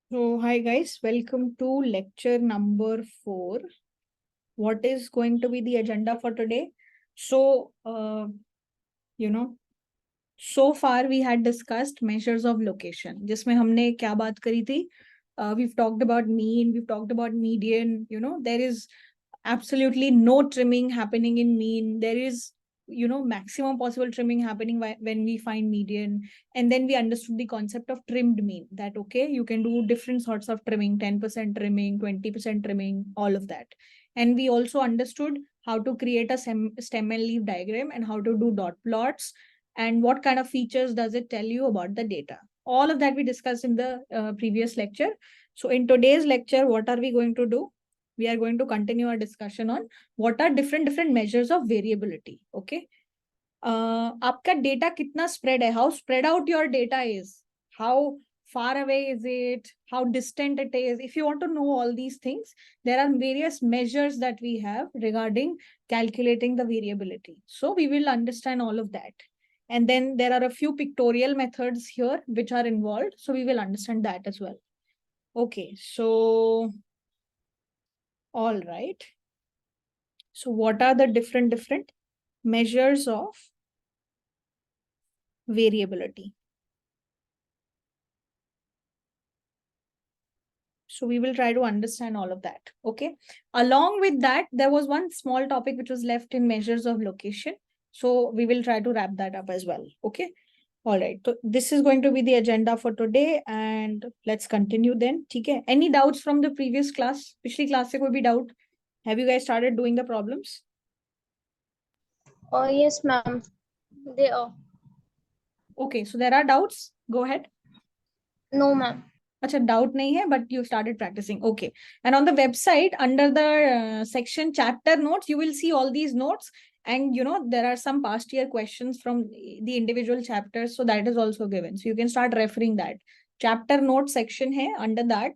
So, hi guys, welcome to lecture number 4. What is going to be the agenda for today? So, you know, so far we had discussed measures of location. जिसमें हमने क्या बात करी थी? We've talked about mean, we've talked about median. There is absolutely no trimming happening in mean. There is maximum possible trimming happening when we find median. And then we understood the concept of trimmed mean, that okay, you can do different sorts of trimming, 10% trimming, 20% trimming, all of that. And we also understood how to create a stem and leaf diagram and how to do dot plots and what kind of features does it tell you about the data. All of that we discussed in the previous lecture. So in today's lecture, what are we going to do? We are going to continue our discussion on what are different measures of variability. Okay. आपका data कितना spread है, how spread out your data is, how far away is it, how distant it is. If you want to know all these things, there are various measures that we have regarding calculating the variability. So we will understand all of that. And then there are a few pictorial methods here which are involved. So we will understand that as well. Okay, so all right. So what are the different measures of variability? So we will try to understand all of that. Okay. Along with that, there was one small topic which was left in measures of location. So we will try to wrap that up as well. Okay. All right. So this is going to be the agenda for today, and let's continue then. Okay. Any doubts from the previous class? Piछली class se koi bhi doubt? Have you guys started doing the problems? Yes, ma'am. They are. Okay. So there are doubts. Go ahead. No, ma'am. Acha, doubt nahi hai, but you started practicing. Okay. And on the website, under the section chapter notes, you will see all these notes. And, there are some past year questions from the individual chapters. So that is also given. So you can start referring that. Chapter notes section hai, under that,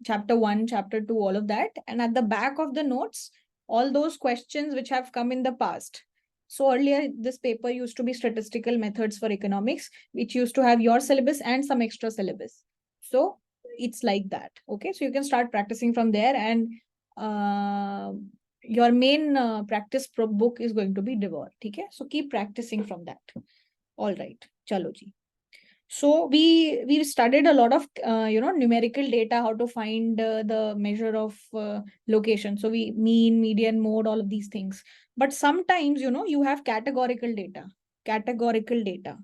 chapter 1, chapter 2, all of that. And at the back of the notes, all those questions which have come in the past. So earlier, this paper used to be statistical methods for economics, which used to have your syllabus and some extra syllabus. So it's like that. Okay, so you can start practicing from there, and your main practice book is going to be Devore. Okay, so keep practicing from that. All right, chalo ji. So we studied a lot of numerical data, how to find the measure of location. So we mean, median, mode, all of these things. But sometimes you have categorical data. Categorical data.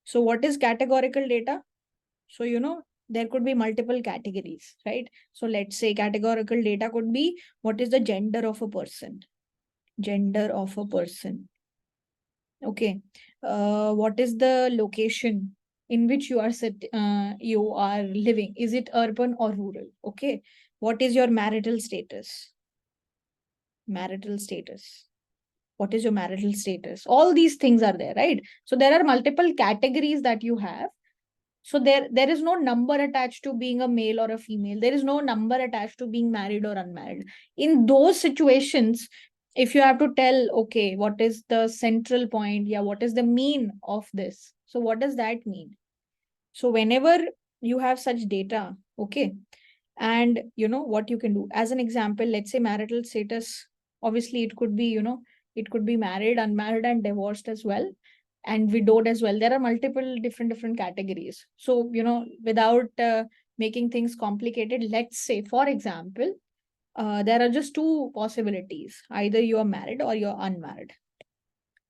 So what is categorical data? So there could be multiple categories, right? So let's say categorical data could be what is the gender of a person. Gender of a person. Okay. What is the location in which you are living? Is it urban or rural? Okay. What is your marital status? Marital status. What is your marital status? All these things are there, right? So there are multiple categories that you have. So there is no number attached to being a male or a female. There is no number attached to being married or unmarried. In those situations, if you have to tell, okay, what is the central point? Yeah, what is the mean of this? So what does that mean? So whenever you have such data, okay, and what you can do. As an example, let's say marital status, obviously it could be, it could be married, unmarried, and divorced as well, and widowed as well. There are multiple different categories. So without making things complicated, let's say, for example, there are just two possibilities: either you are married or you're unmarried.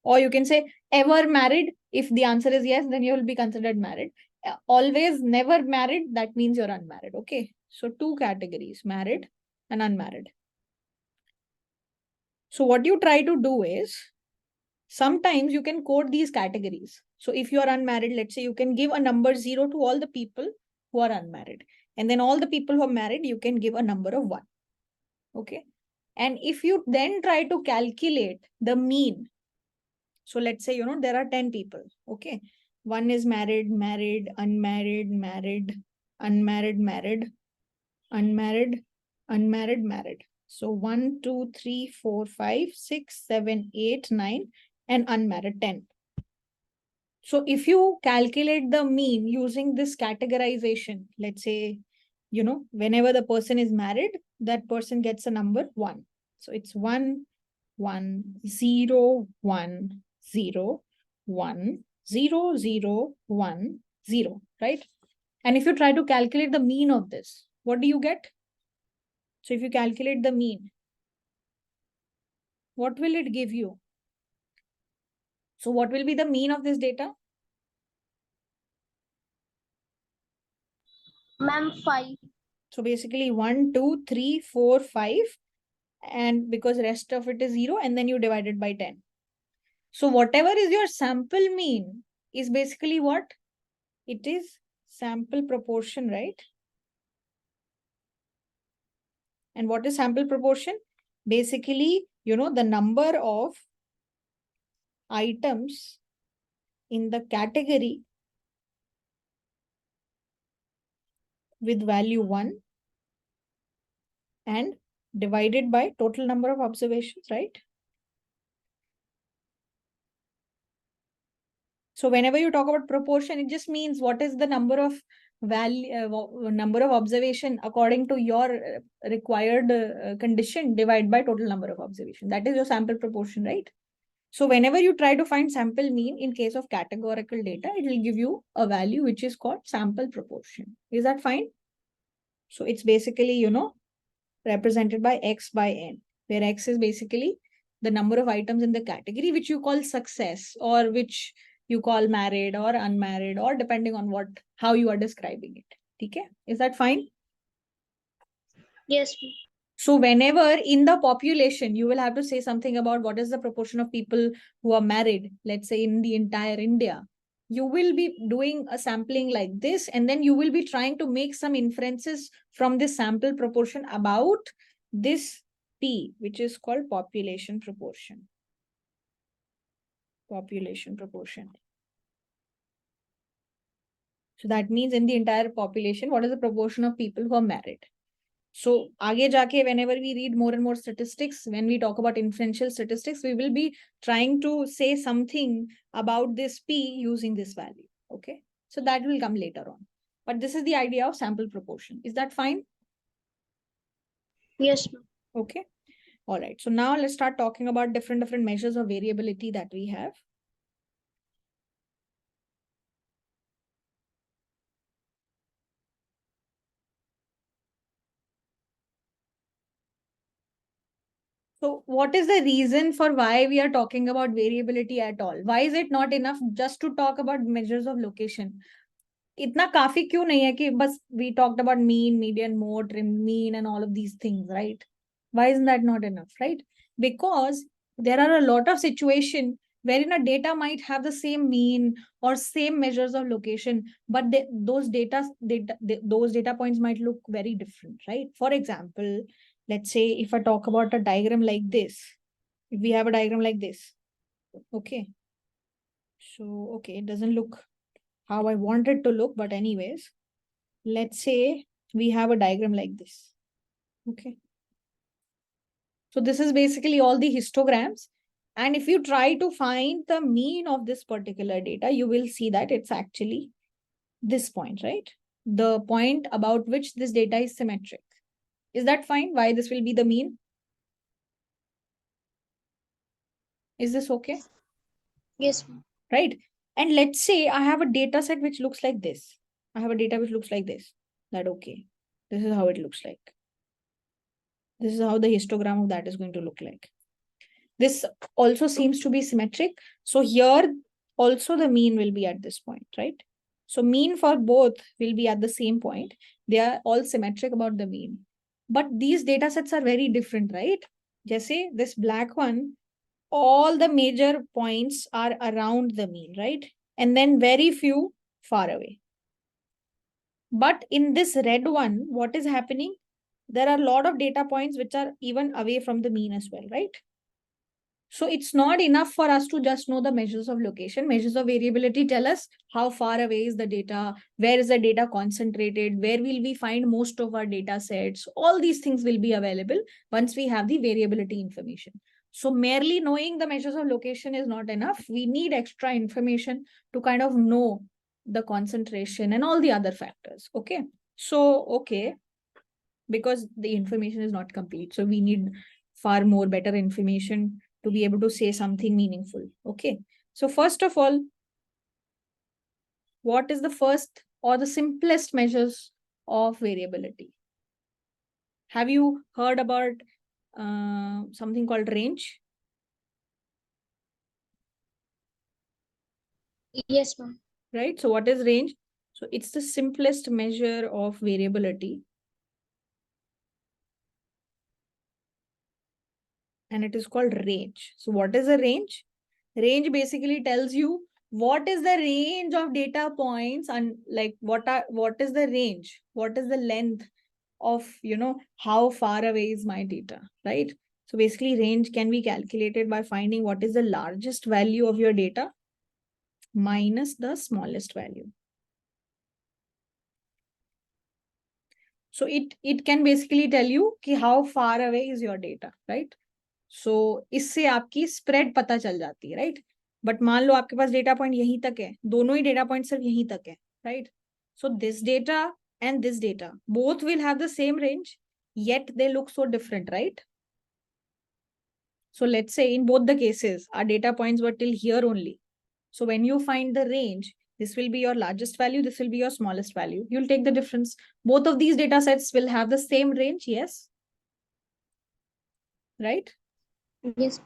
Or you can say ever married. If the answer is yes, then you will be considered married. Always never married, that means you're unmarried. Okay, so two categories: married and unmarried. So what you try to do is, sometimes you can code these categories. So if you are unmarried, let's say you can give a number 0 to all the people who are unmarried. And then all the people who are married, you can give a number of 1. Okay. And if you then try to calculate the mean, so let's say, there are 10 people. Okay. One is married, married, unmarried, married, unmarried, married, unmarried, unmarried, married. So 1, 2, 3, 4, 5, 6, 7, 8, 9, and unmarried 10. So if you calculate the mean using this categorization, let's say, whenever the person is married, that person gets a number 1. So it's 1, 1, 0, 1, 0, 1, 0, 0, 1, 0, right? And if you try to calculate the mean of this, what do you get? So if you calculate the mean, what will it give you? So what will be the mean of this data? Ma'am, 5. So basically 1, 2, 3, 4, 5. And because rest of it is 0, and then you divide it by 10. So whatever is your sample mean is basically what? It is sample proportion, right? And what is sample proportion? Basically, the number of items in the category with value 1 and divided by total number of observations, right? So whenever you talk about proportion, it just means what is the number of number of observation according to your required condition divided by total number of observation. That is your sample proportion, right? So whenever you try to find sample mean in case of categorical data, it will give you a value which is called sample proportion. Is that fine? So it's basically, represented by X by N, where X is basically the number of items in the category, which you call success or which you call married or unmarried, or depending on how you are describing it. Okay? Is that fine? Yes, ma'am. So whenever in the population, you will have to say something about what is the proportion of people who are married, let's say in the entire India. You will be doing a sampling like this, and then you will be trying to make some inferences from this sample proportion about this P, which is called population proportion. Population proportion. So that means in the entire population, what is the proportion of people who are married? So, aage jaake, whenever we read more and more statistics, when we talk about inferential statistics, we will be trying to say something about this P using this value. Okay. So that will come later on. But this is the idea of sample proportion. Is that fine? Yes, ma'am. Okay. All right. So now let's start talking about different measures of variability that we have. So what is the reason for why we are talking about variability at all? Why is it not enough just to talk about measures of location? इतना काफी क्यों नहीं है कि बस we talked about mean, median, mode, mean and all of these things, right? Why isn't that not enough, right? Because there are a lot of situations wherein a data might have the same mean or same measures of location, but those data points might look very different, right? For example, let's say if I talk about a diagram like this, if we have a diagram like this, okay. So, okay, it doesn't look how I want it to look, but anyways, let's say we have a diagram like this. Okay. So this is basically all the histograms. And if you try to find the mean of this particular data, you will see that it's actually this point, right? The point about which this data is symmetric. Is that fine? Why this will be the mean? Is this okay? Yes, ma'am. Right? And let's say I have a data set which looks like this. I have a data which looks like this. That okay. This is how it looks like. This is how the histogram of that is going to look like. This also seems to be symmetric. So here also the mean will be at this point, right? So mean for both will be at the same point. They are all symmetric about the mean. But these data sets are very different, right? Just say this black one, all the major points are around the mean, right? And then very few far away. But in this red one, what is happening? There are a lot of data points which are even away from the mean as well, right? So it's not enough for us to just know the measures of location. Measures of variability tell us how far away is the data, where is the data concentrated, where will we find most of our data sets. All these things will be available once we have the variability information. So merely knowing the measures of location is not enough. We need extra information to kind of know the concentration and all the other factors. Okay. So, okay, because the information is not complete. So we need far more better information to be able to say something meaningful. Okay. So first of all, what is the first or the simplest measures of variability? Have you heard about something called range? Yes, ma'am. Right? So what is range? So it's the simplest measure of variability. And it is called range. So what is a range? Range basically tells you what is the range of data points and like what is the range? What is the length of, how far away is my data, right? So basically range can be calculated by finding what is the largest value of your data minus the smallest value. So it can basically tell you कि how far away is your data, right? So इससे आपकी spread पता चल जाती है, right? But मान लो आपके पास data point यहीं तक है, दोनों ही data point सिर्फ यहीं तक है, right? So this data and this data both will have the same range, yet they look so different, right? So let's say in both the cases, our data points were till here only. So when you find the range, this will be your largest value, this will be your smallest value. You'll take the difference. Both of these data sets will have the same range, yes? Right? Yes.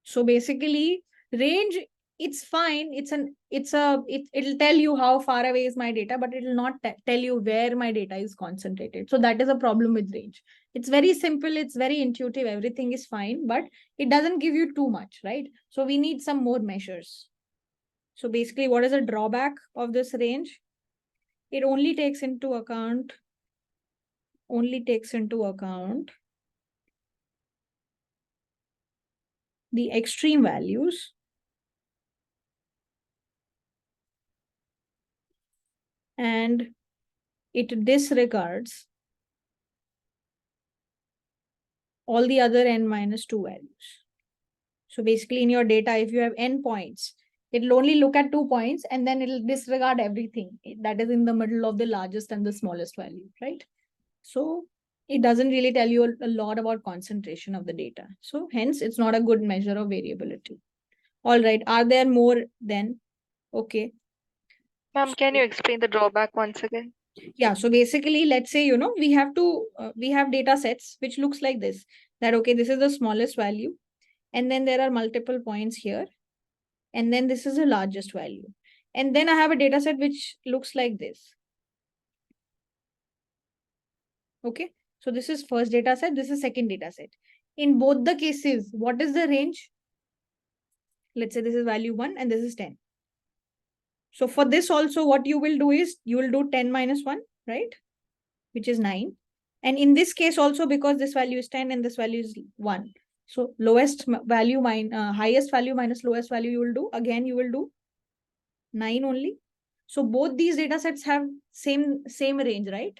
So basically, range, it's fine. It'll tell you how far away is my data, but it will not tell you where my data is concentrated. So that is a problem with range. It's very simple, it's very intuitive, everything is fine, but it doesn't give you too much, right? So we need some more measures. So basically, what is the drawback of this range? It only takes into account the extreme values and it disregards all the other n minus 2 values. So basically in your data, if you have n points, it'll only look at 2 points and then it'll disregard everything that is in the middle of the largest and the smallest value, right? So it doesn't really tell you a lot about concentration of the data. So hence it's not a good measure of variability. All right, are there more then? Okay. Ma'am, can you explain the drawback once again? Yeah, so basically, let's say, we have data sets which looks like this, that, okay, this is the smallest value. And then there are multiple points here. And then this is the largest value. And then I have a data set which looks like this. Okay, so this is first data set, this is second data set. In both the cases, what is the range? Let's say this is value 1 and this is 10. So for this also, what you will do is you will do 10 minus 1, right? Which is 9. And in this case also, because this value is 10 and this value is 1. So lowest value highest value minus lowest value you will do. Again, you will do 9 only. So both these data sets have same range, right?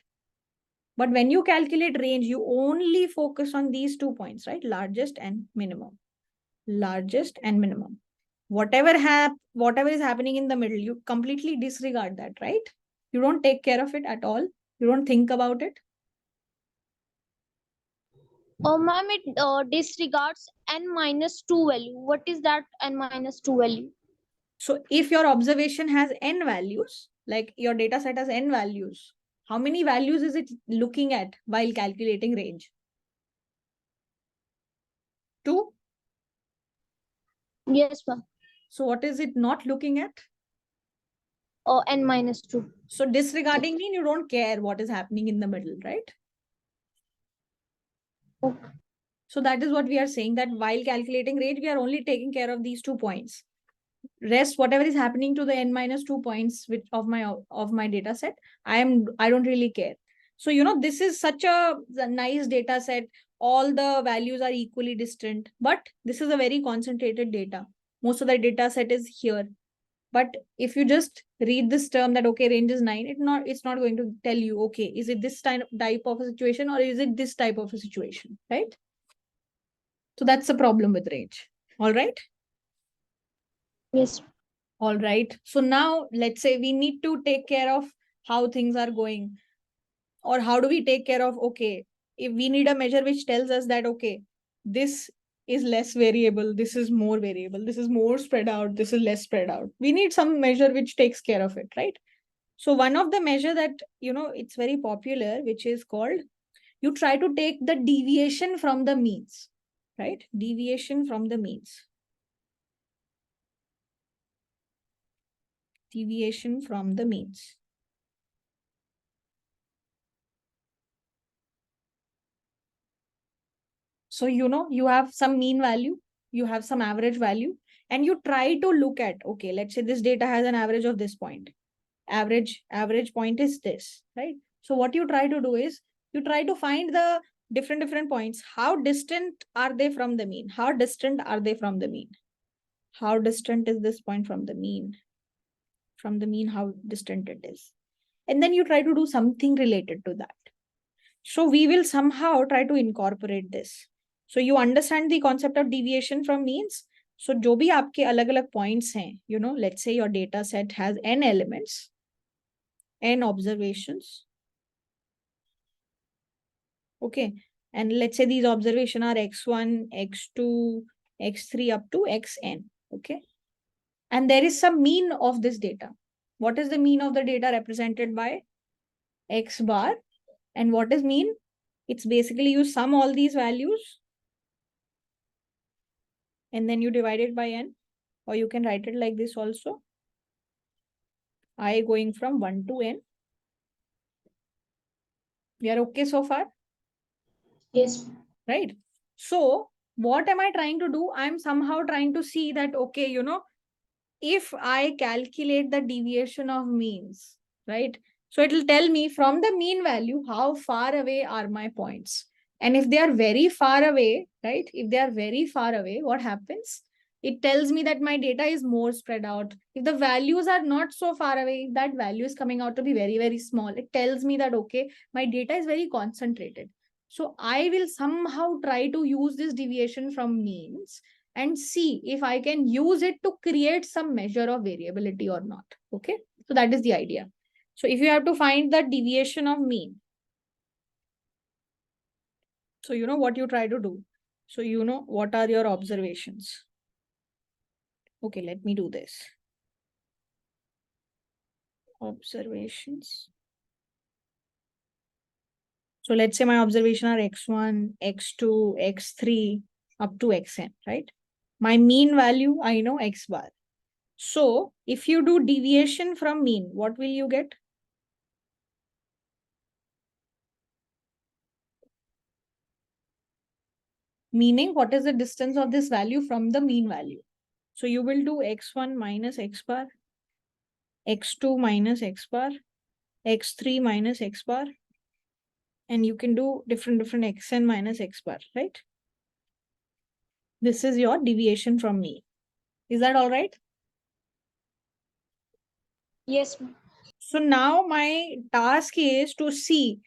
But when you calculate range, you only focus on these 2 points, right? Largest and minimum. Largest and minimum. Whatever is happening in the middle, you completely disregard that, right? You don't take care of it at all. You don't think about it. Oh, ma'am, it disregards n minus 2 value. What is that n minus 2 value? So if your observation has n values, like your data set has n values, how many values is it looking at while calculating range? 2? Yes, ma'am. So what is it not looking at? N minus 2. So disregarding means you don't care what is happening in the middle, right? Okay. So that is what we are saying, that while calculating range, we are only taking care of these 2 points. Rest, whatever is happening to the n minus 2 points of my data set, I don't really care. So, this is such a nice data set. All the values are equally distant, but this is a very concentrated data. Most of the data set is here. But if you just read this term that, okay, range is 9, it's not going to tell you, okay, is it this type of a situation or is it this type of a situation, right? So that's the problem with range. All right. Yes. All right. So now let's say we need to take care of how things are going, or how do we take care of, okay, if we need a measure which tells us that, okay, this is less variable, this is more variable, this is more spread out, this is less spread out. We need some measure which takes care of it, right? So one of the measure that, it's very popular, which is called, you try to take the deviation from the means, right? Deviation from the means. Deviation from the means. So, you have some mean value, you have some average value, and you try to look at, okay, let's say this data has an average of this point. Average point is this, right? So what you try to do is you try to find the different points. How distant are they from the mean? How distant are they from the mean? How distant is this point from the mean? From the mean, how distant it is. And then you try to do something related to that. So we will somehow try to incorporate this. So you understand the concept of deviation from means. So जो भी आपके अलग-अलग points हैं, let's say your data set has n elements, n observations. Okay. And let's say these observations are x1, x2, x3 up to xn. Okay. And there is some mean of this data. What is the mean of the data represented by x bar? And what is mean? It's basically you sum all these values and then you divide it by n, or you can write it like this also. I going from 1 to n. We are okay so far? Yes. Right. So what am I trying to do? I'm somehow trying to see that, okay, if I calculate the deviation of means, right? So it will tell me from the mean value, how far away are my points? And if they are very far away, right? If they are very far away, what happens? It tells me that my data is more spread out. If the values are not so far away, that value is coming out to be very, very small. It tells me that, okay, my data is very concentrated. So I will somehow try to use this deviation from means and see if I can use it to create some measure of variability or not. Okay. So that is the idea. So if you have to find the deviation of mean, so you know what you try to do. So you know what are your observations. Okay, let me do this. Observations. So let's say my observation are x1, x2, x3 up to xn, right? My mean value, I know x bar. So if you do deviation from mean, what will you get? Meaning, what is the distance of this value from the mean value? So you will do x1 minus x bar, x2 minus x bar, x3 minus x bar, and you can do different xn minus x bar, right? This is your deviation from mean. Is that all right? Yes. So now my task is to see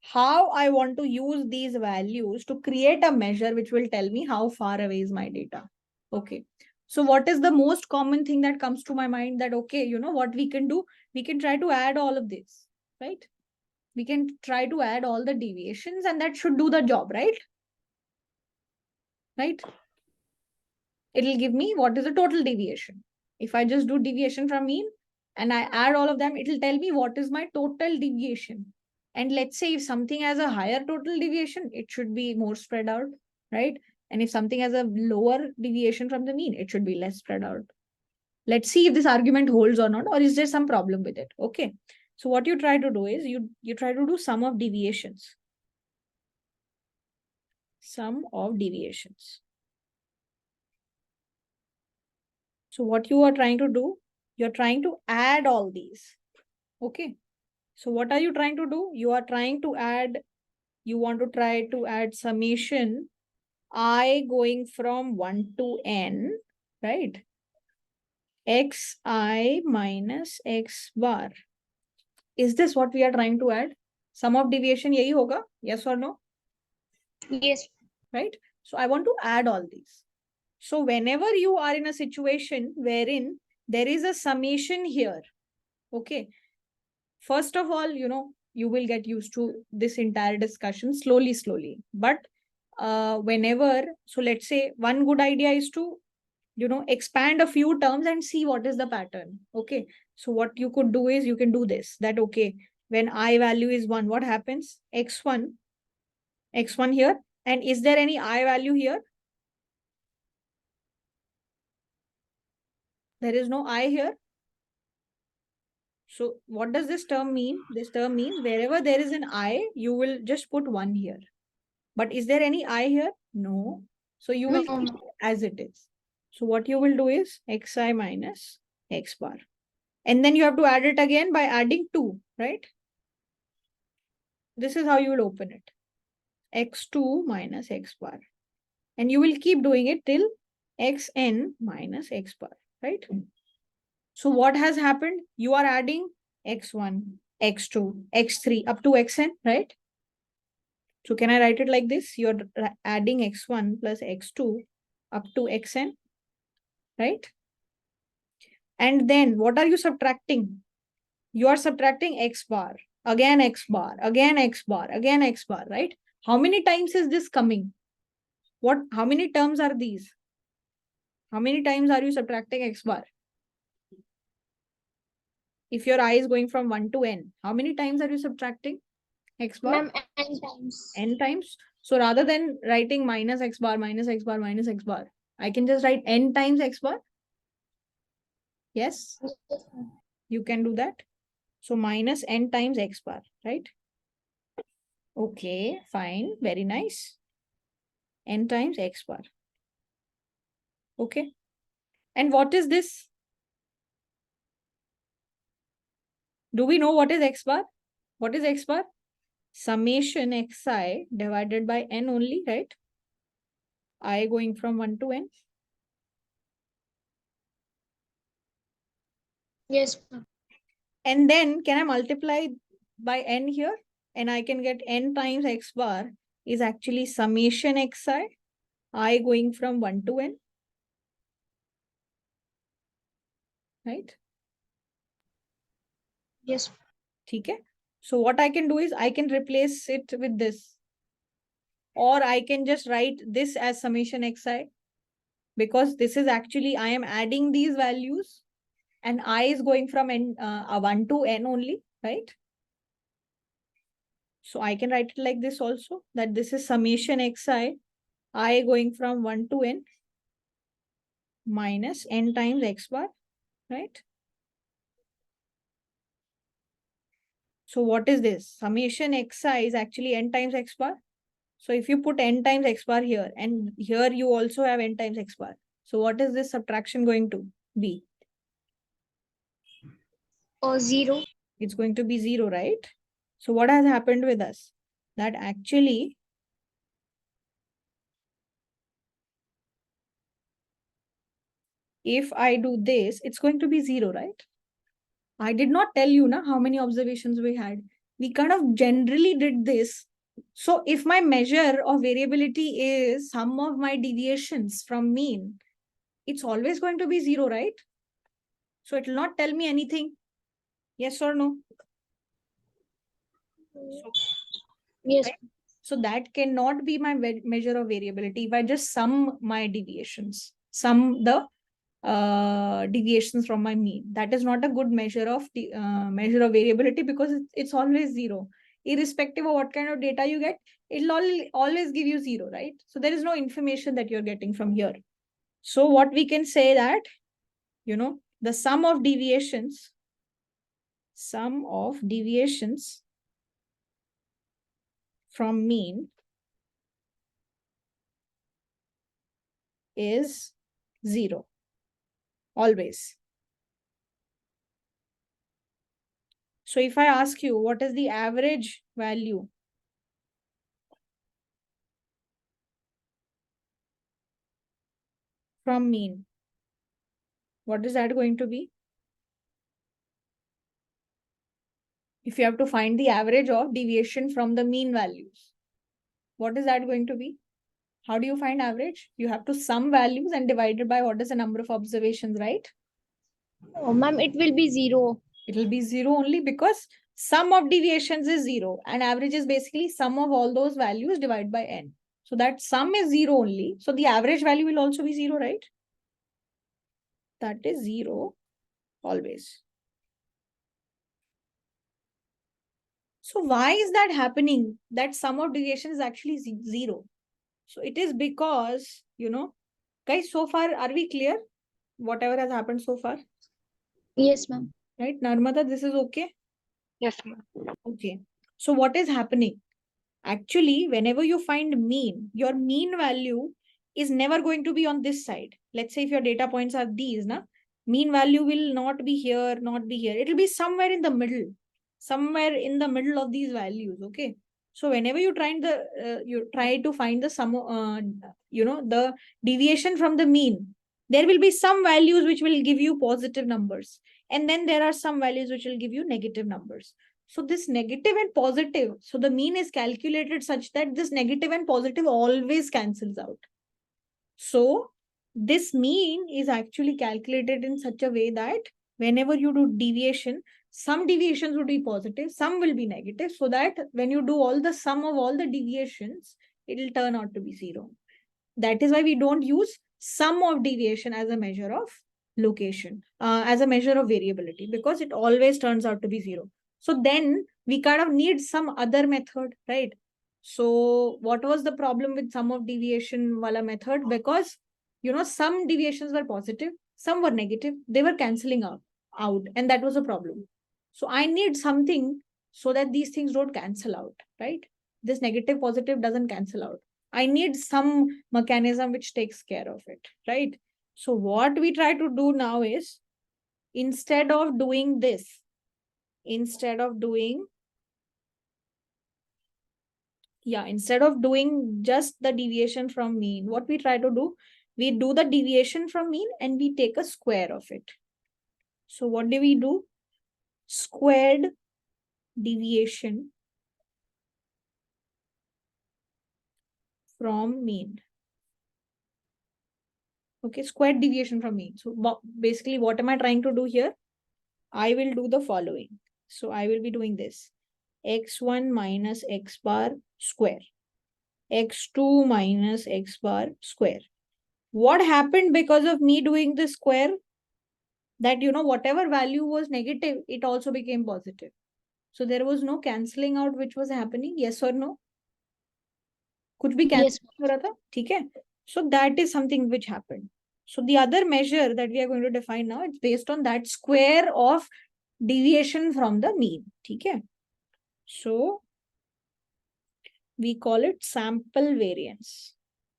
how I want to use these values to create a measure which will tell me how far away is my data. Okay. So what is the most common thing that comes to my mind that, okay, what we can do? We can try to add all of this, right? We can try to add all the deviations and that should do the job, right? Right? It'll give me what is the total deviation. If I just do deviation from mean and I add all of them, it'll tell me what is my total deviation. And let's say if something has a higher total deviation, it should be more spread out, right? And if something has a lower deviation from the mean, it should be less spread out. Let's see if this argument holds or not, or is there some problem with it? Okay. So what you try to do is you try to do sum of deviations. Sum of deviations. So what you are trying to do, you're trying to add all these. Okay. So what are you trying to do? You are trying to add, you want to try to add summation I going from 1 to n, right? xi minus x bar. Is this what we are trying to add? Sum of deviation yahi hoga? Yes or no? Yes. Right? So I want to add all these. So whenever you are in a situation wherein there is a summation here, okay, first of all, you will get used to this entire discussion slowly. But so let's say one good idea is to, expand a few terms and see what is the pattern. Okay. So what you could do is you can do this, that, okay, when I value is 1, what happens? X1 here. And is there any I value here? There is no I here. So what does this term mean? This term means wherever there is an I, you will just put 1 here. But is there any I here? No. So you will keep it as it is. So what you will do is xi minus x bar. And then you have to add it again by adding 2, right? This is how you will open it. x2 minus x bar. And you will keep doing it till xn minus x bar, right? So what has happened? You are adding x1, x2, x3 up to xn, right? So can I write it like this? You're adding x1 plus x2 up to xn, right? And then what are you subtracting? You are subtracting x bar, again x bar, again x bar, again x bar, right? How many times is this coming? How many terms are these? How many times are you subtracting x bar? If your I is going from 1 to n, how many times are you subtracting x bar? Ma'am, n times. N times. So rather than writing minus x bar, minus x bar, minus x bar, I can just write n times x bar. Yes, Yes, ma'am. you can do that. So minus n times x bar, right? Okay, fine, very nice. N times x bar. Okay. And what is this? Do we know what is x bar? What is x bar? Summation xi divided by n only, right? I going from 1 to n. Yes, ma'am. And then can I multiply by n here? And I can get n times x bar is actually summation xi, I going from 1 to n. Right? Yes. Okay. So what I can do is I can replace it with this. Or I can just write this as summation xi, because this is actually, I am adding these values and I is going from n, 1 to n only, right? So I can write it like this also, that this is summation xi, I going from 1 to n minus n times x bar, right? So what is this? Summation xi is actually n times x bar. So if you put n times x bar here, and here you also have n times x bar. So what is this subtraction going to be? Or 0. It's going to be 0, right? So what has happened with us? That actually, if I do this, it's going to be 0, right? I did not tell you how many observations we had. We kind of generally did this. So if my measure of variability is sum of my deviations from mean, it's always going to be 0, right? So it will not tell me anything. Yes or no? So, Yes. right? So that cannot be my measure of variability. If I just sum my deviations, sum the deviations from my mean, that is not a good measure of variability, because it's always 0. Irrespective of what kind of data you get, it'll always give you 0, right? So there is no information that you're getting from here. So what we can say that, the sum of deviations from mean is 0, always. So if I ask you, what is the average value from mean, what is that going to be? If you have to find the average of deviation from the mean values, what is that going to be? How do you find average? You have to sum values and divide it by what is the number of observations, right? Oh, ma'am, it will be 0. It will be 0 only because sum of deviations is 0 and average is basically sum of all those values divided by n. So that sum is 0 only. So the average value will also be 0, right? That is 0 always. So why is that happening? That sum of deviation is actually 0. So it is because, guys, so far, are we clear? Whatever has happened so far, Yes, ma'am. right? Narmada, this is okay? Yes, ma'am. Okay. So what is happening? Actually, whenever you find mean, your mean value is never going to be on this side. Let's say if your data points are these, mean value will not be here, not be here. It will be somewhere in the middle, somewhere in the middle of these values. Okay. So whenever you try to find the sum, the deviation from the mean, there will be some values which will give you positive numbers, and then there are some values which will give you negative numbers. So this negative and positive, so the mean is calculated such that this negative and positive always cancels out. So this mean is actually calculated in such a way that whenever you do deviation, some deviations would be positive, some will be negative, so that when you do all the sum of all the deviations, it will turn out to be 0. That is why we don't use sum of deviation as a measure of location, as a measure of variability, because it always turns out to be 0. So then we kind of need some other method, right? So what was the problem with sum of deviation wala method? Because, some deviations were positive, some were negative, they were canceling out, and that was a problem. So I need something so that these things don't cancel out, right? This negative positive doesn't cancel out. I need some mechanism which takes care of it, right? So what we try to do now is, instead of doing this, instead of doing just the deviation from mean, what we try to do, we do the deviation from mean and we take a square of it. So what do we do? Squared deviation from mean. Okay, squared deviation from mean. So basically, what am I trying to do here? I will do the following. So I will be doing this. X1 minus x bar square. X2 minus x bar square. What happened because of me doing the square? That, whatever value was negative, it also became positive. So there was no cancelling out which was happening. Yes or no? Could be Yes. cancelled. Okay? So that is something which happened. So the other measure that we are going to define now, it's based on that square of deviation from the mean. Okay? So we call it sample variance.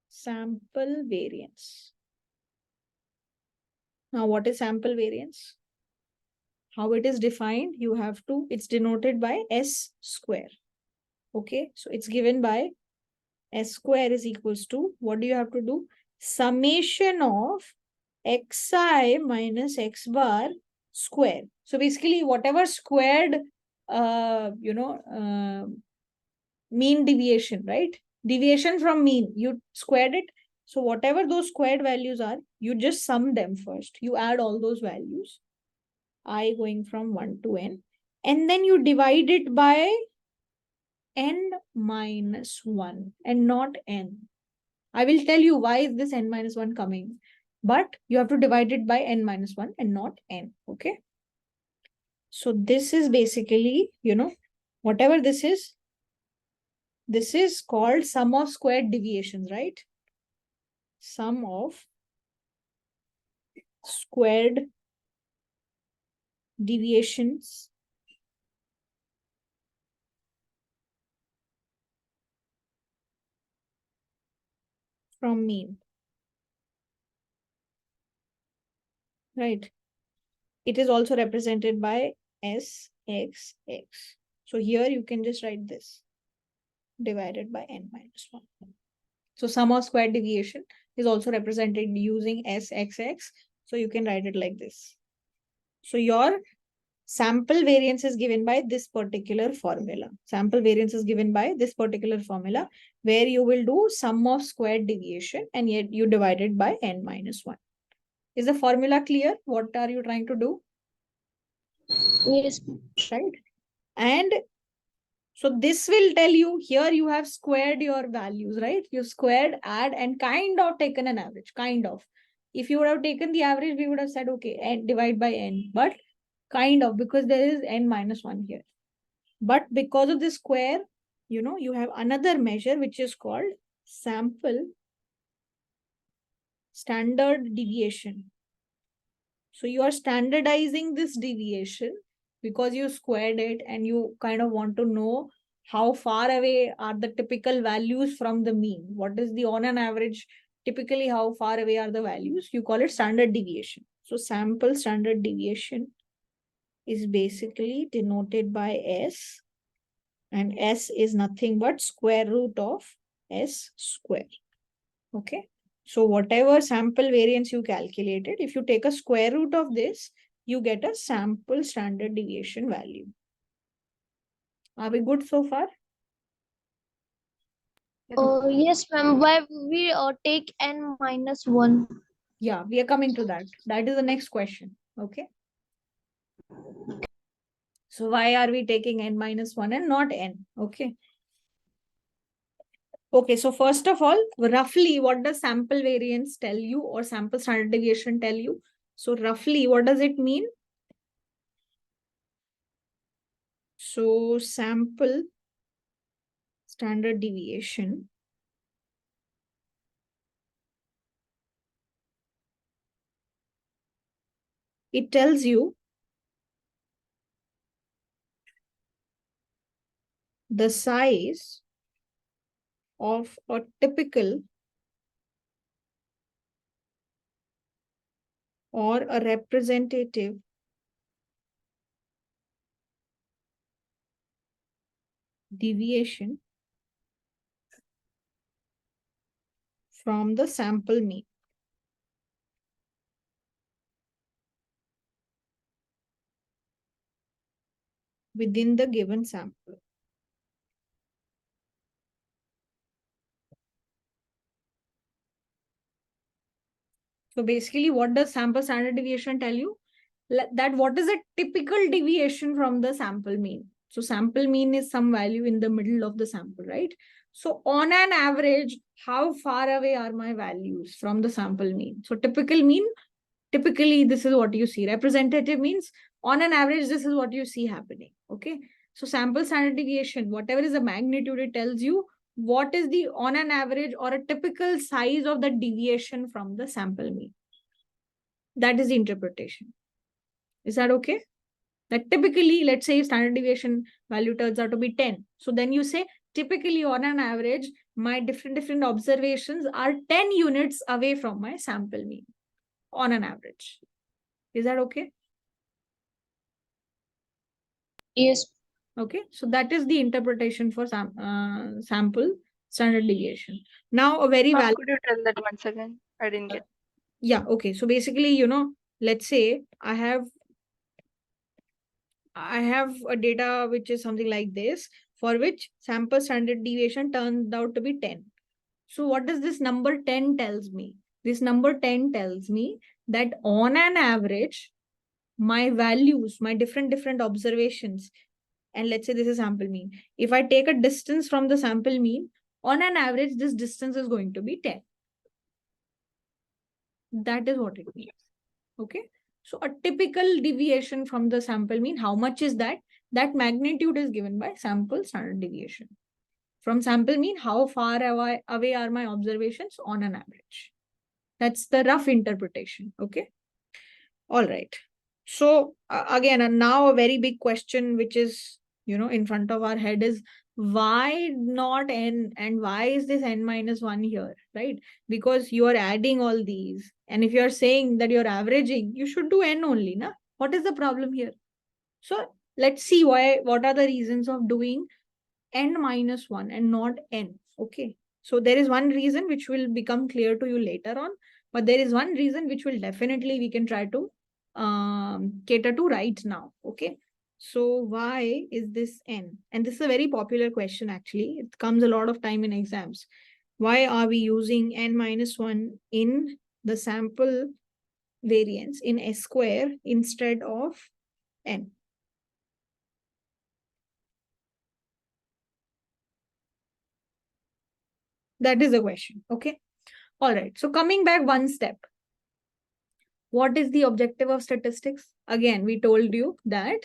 Sample variance. Now, what is sample variance? How it is defined? You have to, it's denoted by S square. Okay, so it's given by S square is equals to, what do you have to do? Summation of xi minus x bar square. So basically, whatever squared, mean deviation, right? Deviation from mean, you squared it. So whatever those squared values are, you just sum them first. You add all those values, I going from 1 to n, and then you divide it by n minus 1 and not n. I will tell you why is this n minus 1 coming, but you have to divide it by n minus 1 and not n, okay? So this is basically, whatever this is called sum of squared deviations, right? Sum of squared deviations from mean, right? It is also represented by S, X, X. So here you can just write this divided by n minus 1. So sum of squared deviation is also represented using S, X, X. So you can write it like this. So your sample variance is given by this particular formula. Sample variance is given by this particular formula, where you will do sum of squared deviation and yet you divide it by n minus 1. Is the formula clear? What are you trying to do? Yes. Right? And so this will tell you, here you have squared your values, right? You squared, add, and kind of taken an average, kind of. If you would have taken the average, we would have said, okay, n divide by n, but kind of, because there is n minus 1 here. But because of the square, you have another measure, which is called sample standard deviation. So you are standardizing this deviation because you squared it and you kind of want to know how far away are the typical values from the mean. What is the on an average, typically how far away are the values? You call it standard deviation. So sample standard deviation is basically denoted by S, and S is nothing but square root of S square. Okay. So whatever sample variance you calculated, if you take a square root of this, you get a sample standard deviation value. Are we good so far? Yes, ma'am. Why we take n minus 1? Yeah, we are coming to that. That is the next question. Okay. So why are we taking n minus 1 and not n? Okay. Okay, so first of all, roughly what does sample variance tell you or sample standard deviation tell you? So roughly, what does it mean? So sample standard deviation it tells you the size of a typical or a representative deviation from the sample mean. Within the given sample. So basically, what does sample standard deviation tell you? That what is a typical deviation from the sample mean? So sample mean is some value in the middle of the sample, right? So on an average, how far away are my values from the sample mean? So typical mean, typically this is what you see. Representative means on an average, this is what you see happening. Okay. So sample standard deviation, whatever is the magnitude, it tells you what is the on an average or a typical size of the deviation from the sample mean. That is the interpretation. Is that okay? That typically, let's say standard deviation value turns out to be 10. So then you say, typically on an average, my different observations are 10 units away from my sample mean on an average. Is that okay? Yes. Okay, so that is the interpretation for sample standard deviation. Now, a very Ma'am, valid. could you tell that once again? I didn't get. Yeah, okay. So basically, let's say I have a data which is something like this, for which sample standard deviation turned out to be 10. So what does this number 10 tells me? This number 10 tells me that on an average, my values, my different observations, and let's say this is sample mean. If I take a distance from the sample mean, on an average, this distance is going to be 10. That is what it means. Okay. So a typical deviation from the sample mean, how much is that? That magnitude is given by sample standard deviation. From sample mean, how far away are my observations on an average? That's the rough interpretation. Okay. All right. So again, and now a very big question, which is, in front of our head is, why not n, and why is this n minus 1 here, right? Because you are adding all these. And if you're saying that you're averaging, you should do n only, na? What is the problem here? So let's see what are the reasons of doing n minus 1 and not n. Okay. So there is one reason which will become clear to you later on, but there is one reason which will definitely we can try to cater to right now. Okay. So why is this n? And this is a very popular question actually. It comes a lot of time in exams. Why are we using n minus 1 in the sample variance in S square instead of n? That is the question. Okay. All right. So coming back one step. What is the objective of statistics? Again, we told you that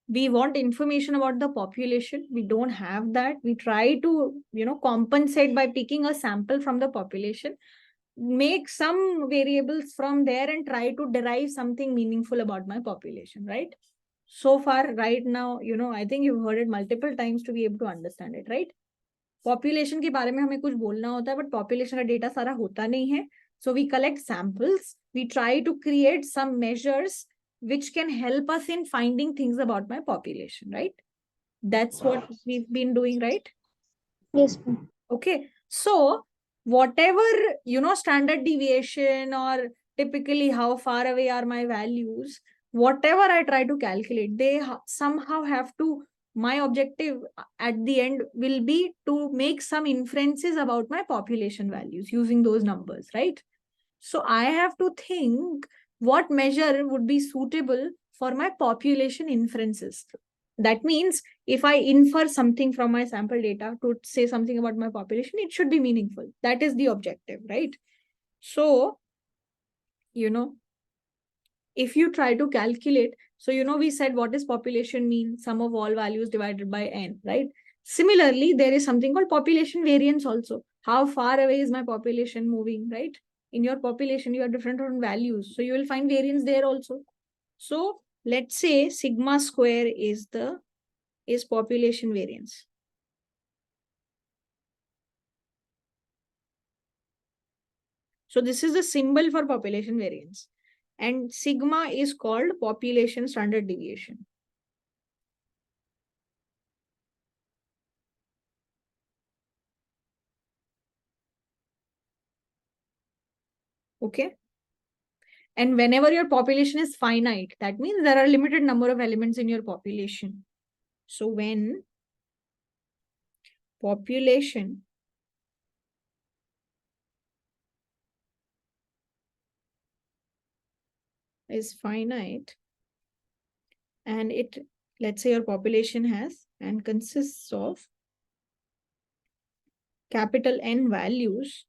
we want information about the population. We don't have that. We try to, compensate by picking a sample from the population, make some variables from there and try to derive something meaningful about my population, right? So far, right now, I think you've heard it multiple times to be able to understand it, right? Population के बारे में हमें कुछ बोलना होता है but population का data सारा होता नहीं है so we collect samples we try to create some measures which can help us in finding things about my population, right? That's what we've been doing, right? Yes, ma'am. Okay, so whatever standard deviation or typically how far away are my values, whatever I try to calculate, they somehow have to, my objective at the end will be to make some inferences about my population values using those numbers, right? So I have to think what measure would be suitable for my population inferences. That means if I infer something from my sample data to say something about my population, it should be meaningful. That is the objective, right? So, if you try to calculate, so we said what is population mean? Sum of all values divided by n, right? Similarly, there is something called population variance also. How far away is my population moving, right? In your population, you have different values. So you will find variance there also. So let's say sigma square is population variance. So this is the symbol for population variance. And sigma is called population standard deviation. Okay. And whenever your population is finite, that means there are a limited number of elements in your population. So when population is finite and let's say your population has and consists of capital N values,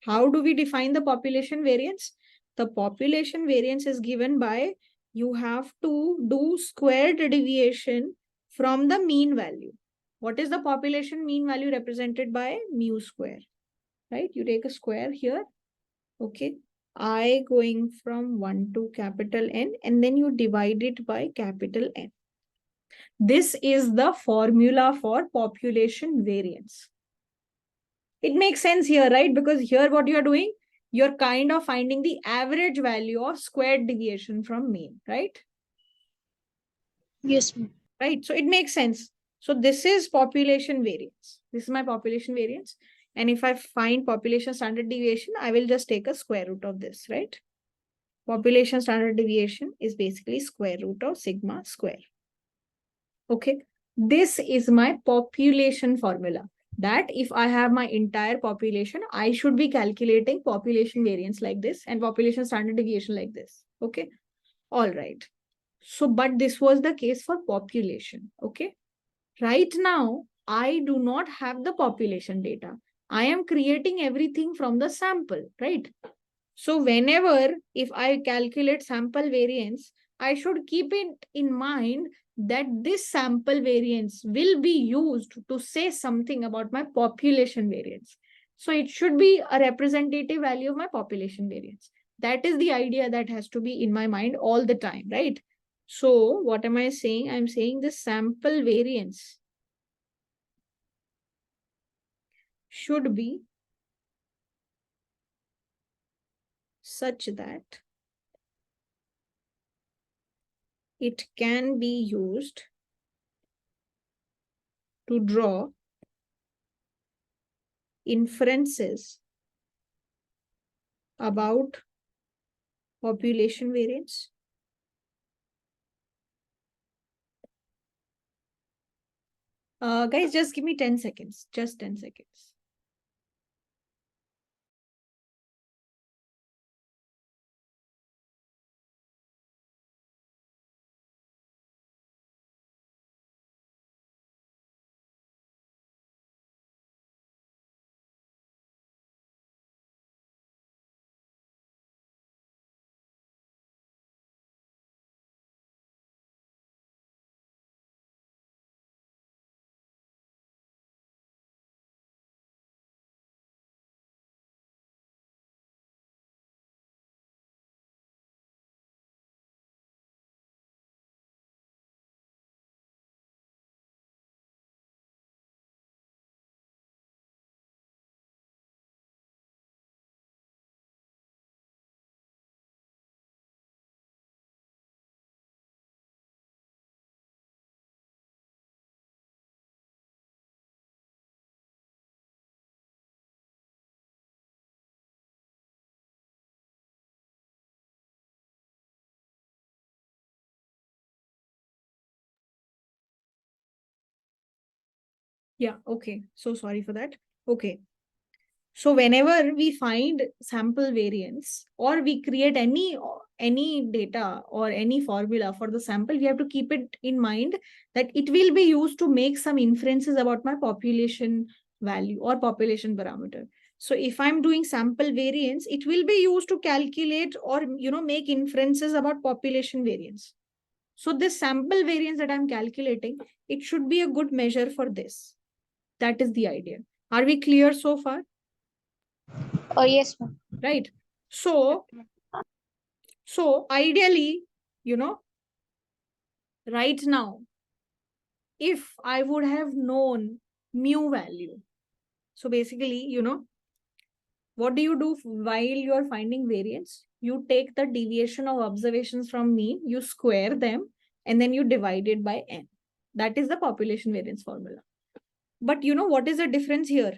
how do we define the population variance? The population variance is given by you have to do squared deviation from the mean value. What is the population mean value represented by mu square, right? You take a square here, okay? I going from 1 to capital N and then you divide it by capital N. This is the formula for population variance. It makes sense here, right? Because here what you're doing, you're kind of finding the average value of squared deviation from mean, right? Yes, ma'am. Right. So it makes sense. So this is population variance. This is my population variance. And if I find population standard deviation, I will just take a square root of this, right? Population standard deviation is basically square root of sigma square. Okay. This is my population formula. That if I have my entire population, I should be calculating population variance like this and population standard deviation like this. Okay. All right. So, but this was the case for population. Okay. Right now, I do not have the population data. I am creating everything from the sample, right? So whenever, if I calculate sample variance, I should keep it in mind that this sample variance will be used to say something about my population variance. So it should be a representative value of my population variance. That is the idea that has to be in my mind all the time, right? So what am I saying? I'm saying the sample variance should be such that it can be used to draw inferences about population variance Guys, just give me 10 seconds. Just 10 seconds. Yeah, okay. So sorry for that. Okay. So whenever we find sample variance or we create any data or any formula for the sample, we have to keep it in mind that it will be used to make some inferences about my population value or population parameter. So if I'm doing sample variance, it will be used to calculate or make inferences about population variance. So this sample variance that I'm calculating, it should be a good measure for this. That is the idea. Are we clear so far? Yes, ma'am. Right. So ideally, right now, if I would have known mu value, so basically, what do you do while you are finding variance? You take the deviation of observations from mean, you square them, and then you divide it by n. That is the population variance formula. But what is the difference here?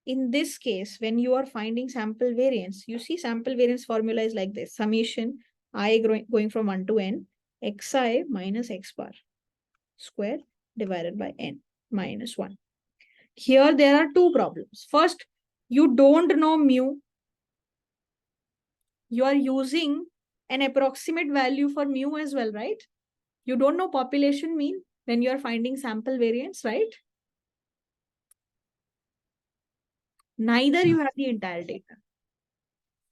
In this case, when you are finding sample variance, you see sample variance formula is like this: summation I going from 1 to n, xi minus x bar square divided by n minus 1. Here there are two problems. First, you don't know mu. You are using an approximate value for mu as well, right? You don't know population mean when you are finding sample variance, right? Neither you have the entire data.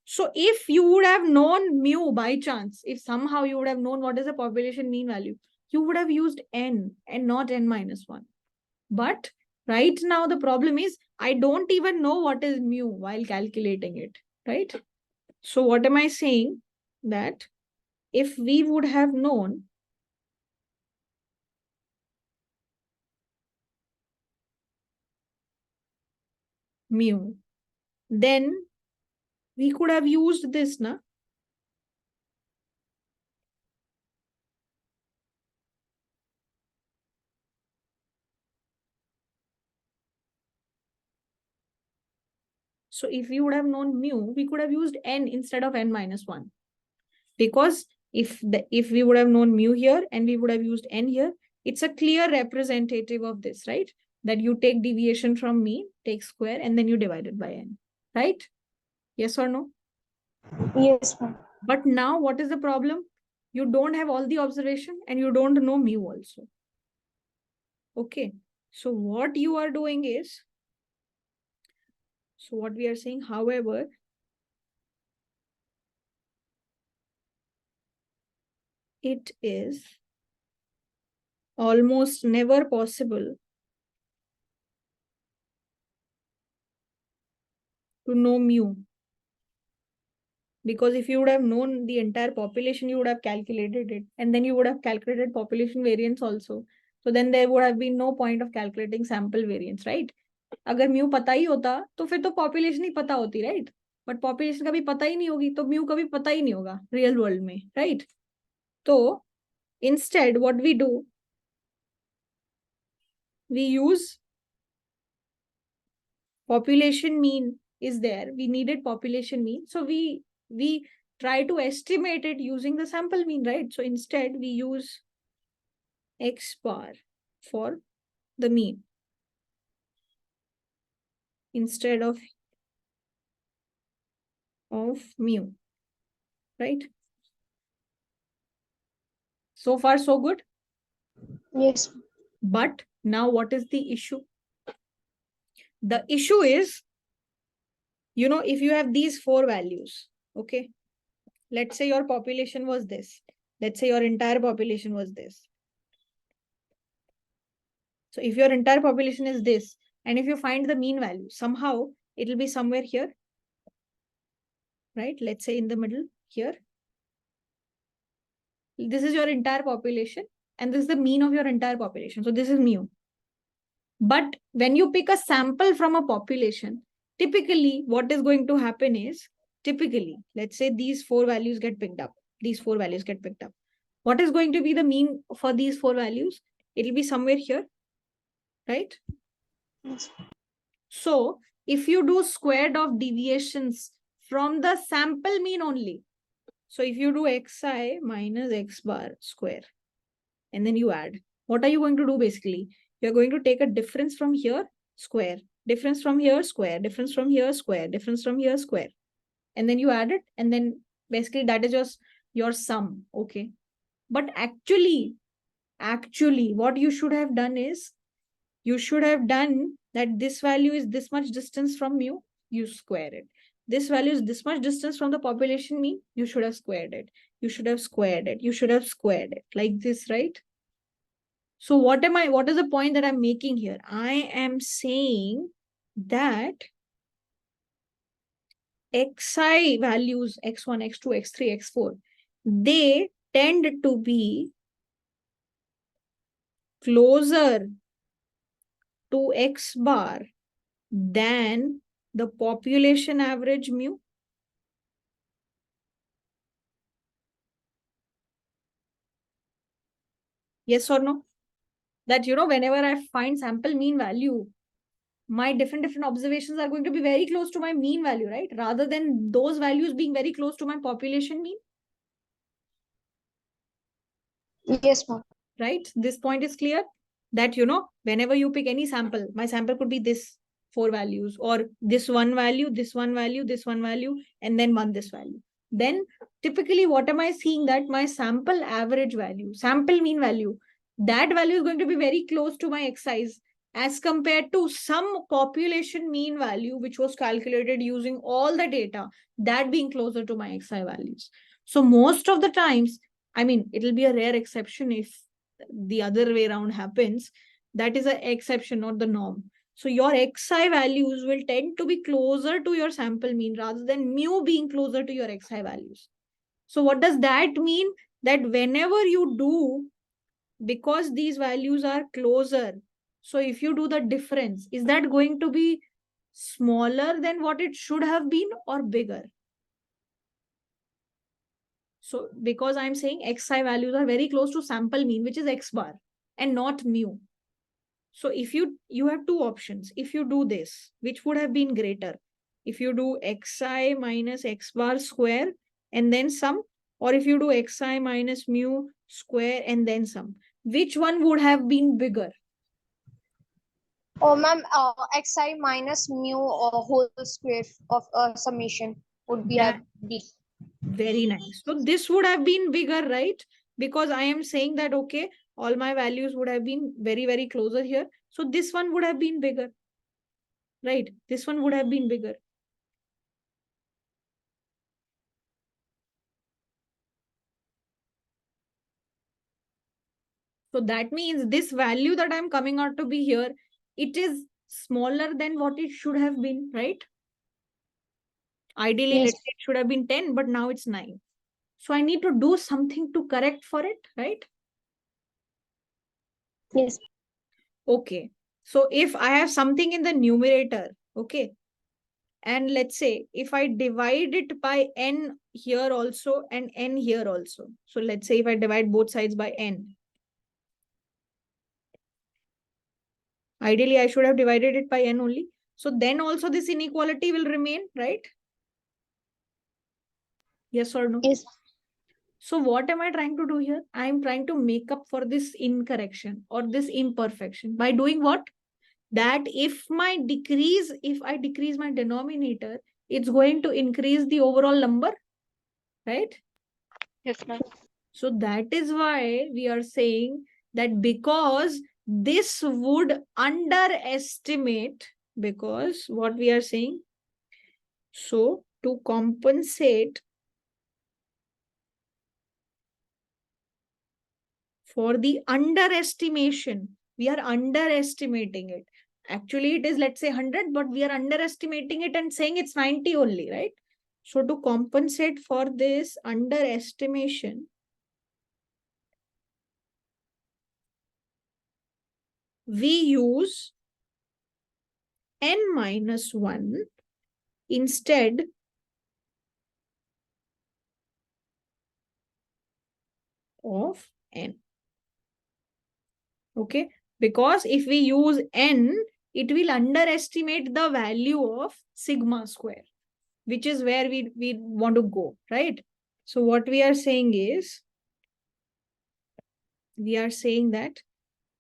So if you would have known mu by chance, if somehow you would have known what is the population mean value, you would have used n and not n minus 1. But right now the problem is I don't even know what is mu while calculating it, right? So what am I saying? That if we would have known mu, then we could have used this, na? So if we would have known mu, we could have used n instead of n minus 1. Because if we would have known mu here and we would have used n here, it's a clear representative of this, right? That you take deviation from mean, take square, and then you divide it by n, right? Yes or no? Yes, ma'am. But now what is the problem? You don't have all the observation and you don't know mu also. Okay. So what you are doing is, so what we are saying, however, it is almost never possible to know mu. Because if you would have known the entire population, you would have calculated it. And then you would have calculated population variance also. So then there would have been no point of calculating sample variance, right? अगर mu पता ही होता तो फिर तो population ही पता होती, right? But population कभी पता ही नहीं होगी तो म्यू कभी पता ही नहीं होगा रियल वर्ल्ड में, राइट? तो instead what we do, we use population mean is there, we needed population mean, so we try to estimate it using the sample mean, right? So instead we use x bar for the mean. instead of mu, right? So far, so good. Yes. But now what is the issue? The issue is, you know, if you have these 4 values, okay, let's say your population was this. Let's say your entire population was this. So if your entire population is this, and if you find the mean value, somehow it will be somewhere here, right? Let's say in the middle here. This is your entire population, and this is the mean of your entire population. So this is mu. But when you pick a sample from a population, typically what is going to happen is, typically, let's say these 4 values get picked up. These 4 values get picked up. What is going to be the mean for these 4 values? It will be somewhere here, right? Yes. So if you do squared of deviations from the sample mean only, so if you do xi minus x bar square, and then you add, what are you going to do basically? You're going to take a difference from here, square, difference from here, square, difference from here, square, difference from here, square. And then you add it, and then basically that is just your sum, okay? But actually, what you should have done is, you should have done that this value is this much distance from mu, you square it. This value is this much distance from the population mean, you should have squared it. You should have squared it. You should have squared it like this, right? So what is the point that I'm making here? I am saying that xi values, x1, x2, x3, x4, they tend to be closer to x bar than the population average mu. Yes or no? That, you know, whenever I find sample mean value, my different observations are going to be very close to my mean value, right? Rather than those values being very close to my population mean. Yes, ma'am. Right? This point is clear that, you know, whenever you pick any sample, my sample could be this 4 values, or this one value, this one value, this one value, and then this value. Then typically what am I seeing? That my sample average value, sample mean value, that value is going to be very close to my x's as compared to some population mean value, which was calculated using all the data, that being closer to my xi values. So most of the times, I mean, it'll be a rare exception if the other way around happens. That is an exception, not the norm. So your xi values will tend to be closer to your sample mean rather than mu being closer to your xi values. So what does that mean? That whenever you do, because these values are closer, so if you do the difference, is that going to be smaller than what it should have been or bigger? So because I'm saying xi values are very close to sample mean, which is x bar and not mu. So if you have 2 options. If you do this, which would have been greater? If you do xi minus x bar square and then sum, or if you do xi minus mu square and then sum, which one would have been bigger? Oh, ma'am, xi minus mu whole square of summation would be That a big. very nice. So this would have been bigger, right? Because I am saying that, okay, all my values would have been very, very closer here. So this one would have been bigger, right? This one would have been bigger. So that means this value that I'm coming out to be here, it is smaller than what it should have been, right? Ideally, Yes. let's say it should have been 10, but now it's 9. So I need to do something to correct for it, right? Yes. Okay. So if I have something in the numerator, okay, and let's say if I divide it by n here also and n here also. So let's say if I divide both sides by n. Ideally, I should have divided it by n only. So then also this inequality will remain, right? Yes or no? Yes. So what am I trying to do here? I am trying to make up for this incorrection or this imperfection by doing what? that if I decrease my denominator, it's going to increase the overall number, right? Yes, ma'am. So that is why we are saying that because this would underestimate, because what we are saying, so to compensate for the underestimation, we are underestimating it. Actually, it is, let's say 100, but we are underestimating it and saying it's 90 only, right? So to compensate for this underestimation, we use n minus 1 instead of n. Okay, because if we use n, it will underestimate the value of sigma square, which is where we want to go, right? So what we are saying is, we are saying that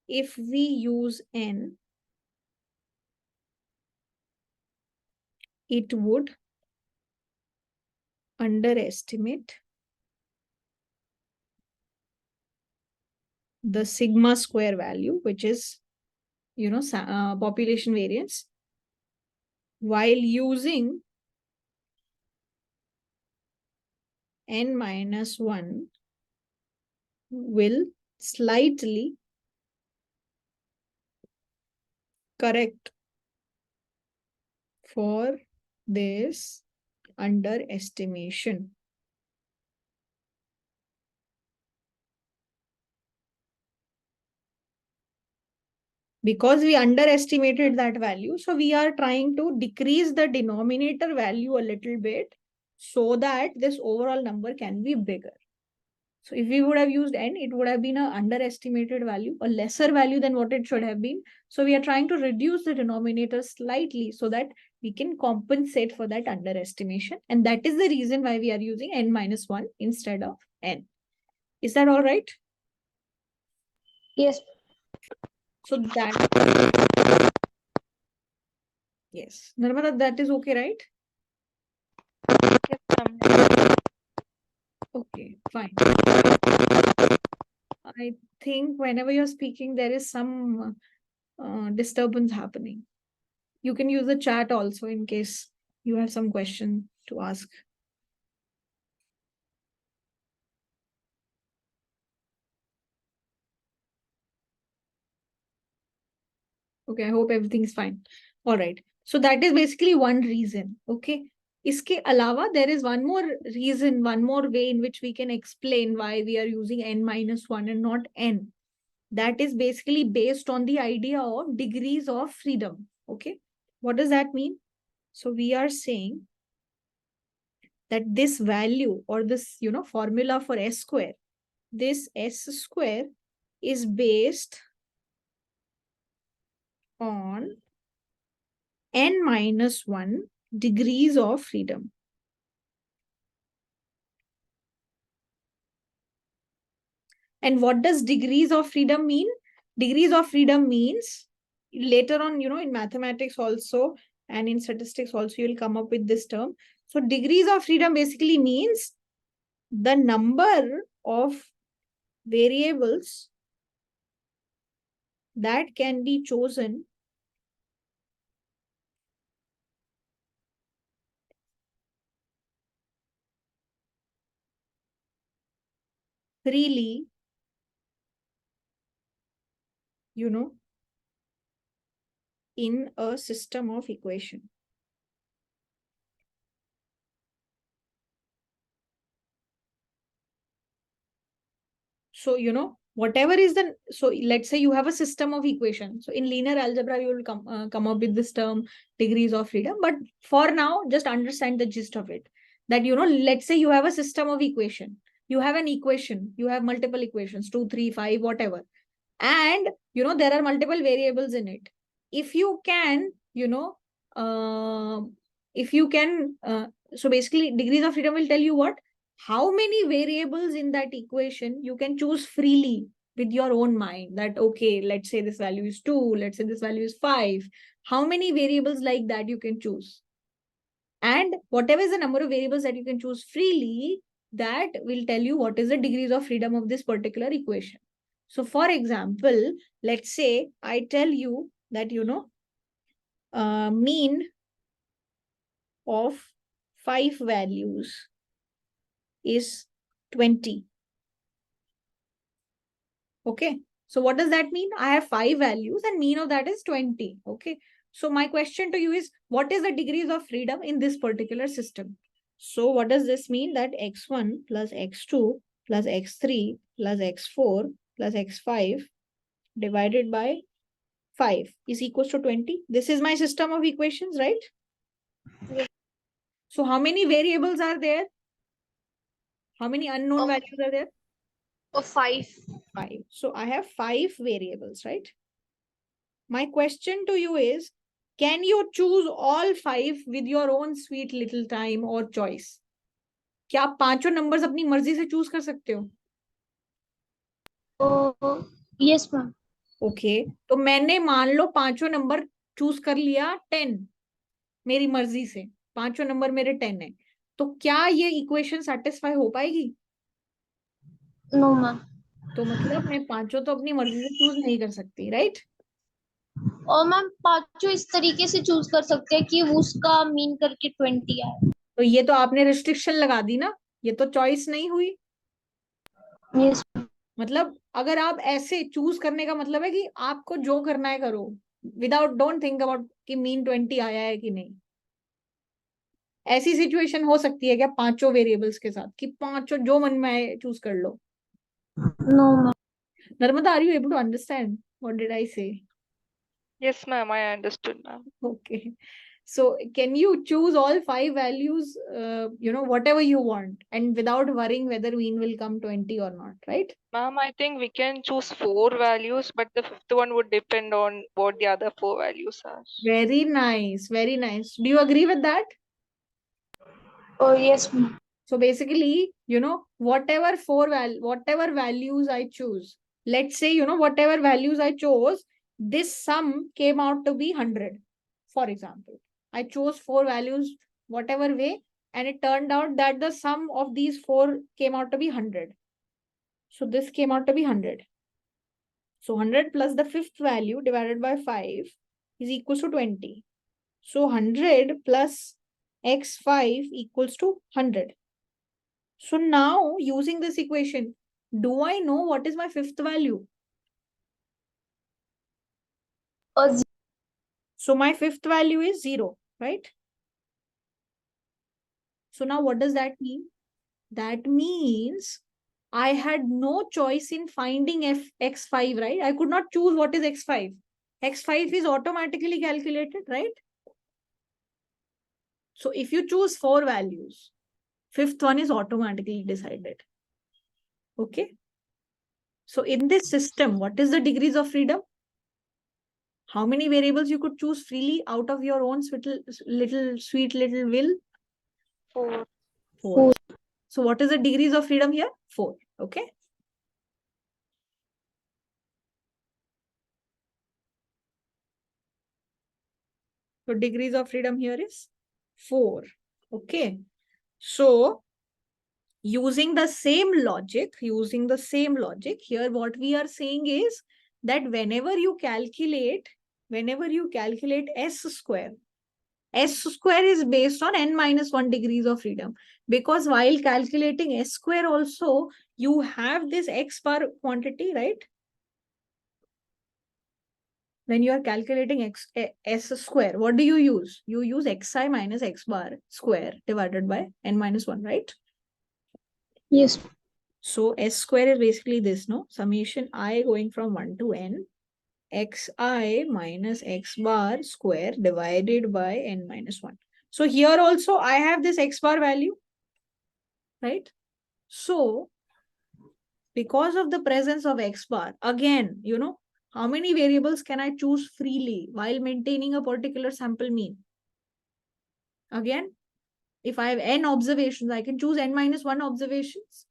if we use n, it would underestimate the sigma square value, which is, population variance, while using n minus 1 will slightly correct for this underestimation. Because we underestimated that value, so we are trying to decrease the denominator value a little bit so that this overall number can be bigger. So if we would have used n, it would have been an underestimated value, a lesser value than what it should have been. So we are trying to reduce the denominator slightly so that we can compensate for that underestimation. And that is the reason why we are using n minus 1 instead of n. Is that all right? Yes. So that, yes. Narmada, that is okay, right? Yes, ma'am. Okay, fine. I think whenever you're speaking, there is some disturbance happening. You can use the chat also in case you have some question to ask. Okay, I hope everything's fine. All right. So that is basically one reason. Okay. Iske alawa, there is one more reason, one more way in which we can explain why we are using n minus 1 and not n. That is basically based on the idea of degrees of freedom. Okay. What does that mean? So we are saying that this value or this, formula for s square, this s square is based on n minus 1 degrees of freedom. And what does degrees of freedom mean? Degrees of freedom means later on, in mathematics also and in statistics also, you'll come up with this term. So degrees of freedom basically means the number of variables that can be chosen freely, in a system of equation. So, whatever is the, so let's say you have a system of equation. So in linear algebra, you will come up with this term degrees of freedom. But for now, just understand the gist of it. That, let's say you have a system of equation. You have an equation. You have multiple equations, 2, 3, 5, whatever. And, there are multiple variables in it. If you can, uh, if you can, so basically degrees of freedom will tell you what? How many variables in that equation you can choose freely. with your own mind that, okay, let's say this value is 2, let's say this value is 5. How many variables like that you can choose? And whatever is the number of variables that you can choose freely, that will tell you what is the degrees of freedom of this particular equation. So for example, let's say I tell you that, mean of 5 values is 20. Okay. So what does that mean? I have 5 values and mean of that is 20. Okay. So my question to you is, what is the degrees of freedom in this particular system? So what does this mean? That x1 plus x2 plus x3 plus x4 plus x5 divided by 5 is equals to 20. This is my system of equations, right? Yes. So how many variables are there? How many unknown values are there? 5. 5. So I have 5 variables, right? My question to you is, can you choose all 5 with your own sweet little time or choice? क्या आप पांचों numbers अपनी मर्जी से choose कर सकते हो? Yes, ma'am. Okay, तो मैंने मान लो पांचों नंबर चूज कर लिया 10 मेरी मर्जी से, पांचों नंबर मेरे 10 है, तो क्या ये इक्वेशन सेटिस्फाई हो पाएगी? No, ma'am. तो मतलब मैं पांचों तो अपनी मर्जी से चूज नहीं कर सकती, राइट? और मैम पांचों इस तरीके से चूज कर सकते हैं कि उसका मीन करके 20 आए. तो ये तो आपने रिस्ट्रिक्शन लगा दी ना, ये तो चॉइस नहीं हुई. Yes. मतलब अगर आप ऐसे चूज करने का मतलब है कि आपको जो करना है करो, विदाउट डोंट थिंक अबाउट कि मीन 20 आया है कि नहीं. ऐसी सिचुएशन हो सकती है क्या पांचों वेरिएबल्स के साथ कि पांचों जो मन में आए चूज कर लो? No, ma'am. Narmada, are you able to understand what did I say? Yes, ma'am, I understood, ma'am. Okay, so can you choose all 5 values, whatever you want, and without worrying whether mean will come 20 or not, right? Ma'am, I think we can choose 4 values, but the fifth one would depend on what the other 4 values are. Very nice, very nice. Do you agree with that? Oh, yes, ma'am. So basically, whatever values I choose, let's say, whatever values I chose, this sum came out to be 100. For example, I chose 4 values, whatever way, and it turned out that the sum of these 4 came out to be 100. So this came out to be 100. So 100 plus the fifth value divided by 5 is equals to 20. So 100 plus x5 equals to 100. So now using this equation, do I know what is my fifth value? So my fifth value is 0, right? So now what does that mean? That means I had no choice in finding x5, right? I could not choose what is x5. x5 is automatically calculated, right? So if you choose 4 values, fifth one is automatically decided. Okay. So in this system, what is the degrees of freedom? How many variables you could choose freely out of your own sweet little will? 4. 4. So what is the degrees of freedom here? 4. Okay. So degrees of freedom here is 4. Okay. So using the same logic, here what we are saying is that whenever you calculate S square is based on n minus 1 degrees of freedom, because while calculating S square also, you have this x bar quantity, right? When you are calculating S square, what do you use? You use xi minus x bar square divided by n minus 1, right? Yes. So S square is basically this, no? Summation I going from 1 to n, xi minus x bar square divided by n minus 1. So here also I have this x bar value, right? So because of the presence of x bar, again, how many variables can I choose freely while maintaining a particular sample mean? Again, if I have n observations, I can choose n minus 1 observations,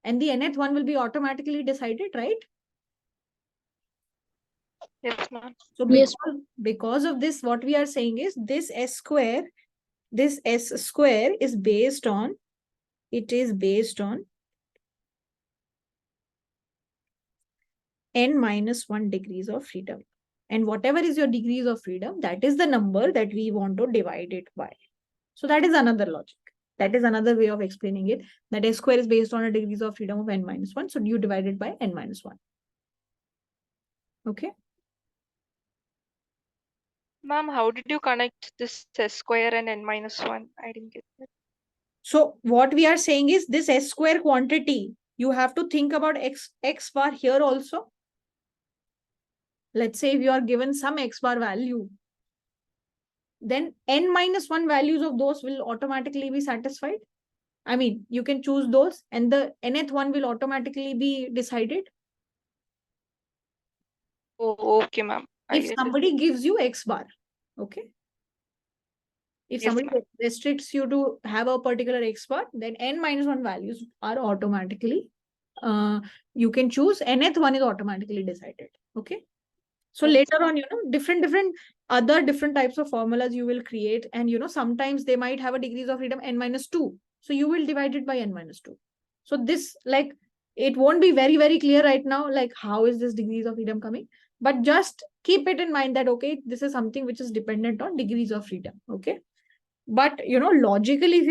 and the nth one will be automatically decided, right? Yes, ma'am. So Yes. because of this, what we are saying is this S square is based on, it is based on n minus 1 degrees of freedom. And whatever is your degrees of freedom, that is the number that we want to divide it by. So that is another logic. That is another way of explaining it. That S square is based on a degrees of freedom of n minus 1. So you divide it by n minus 1. Okay. Ma'am, how did you connect this S square and n minus 1? I didn't get that. So what we are saying is this S square quantity, you have to think about x bar here also. Let's say if you are given some x bar value, then n minus 1 values of those will automatically be satisfied. I mean, you can choose those and the nth one will automatically be decided. Oh, okay, ma'am. I If get it. somebody gives you x bar, okay? If Yes, somebody ma'am. restricts you to have a particular x bar, then n minus 1 values are automatically, you can choose nth one is automatically decided. Okay. So Yes. later on, different types of formulas you will create. And, sometimes they might have a degrees of freedom n minus 2. So you will divide it by n minus 2. So this, like, it won't be very, very clear right now, like how is this degrees of freedom coming? But just keep it in mind that, okay, this is something which is dependent on degrees of freedom. Okay. But, logically, if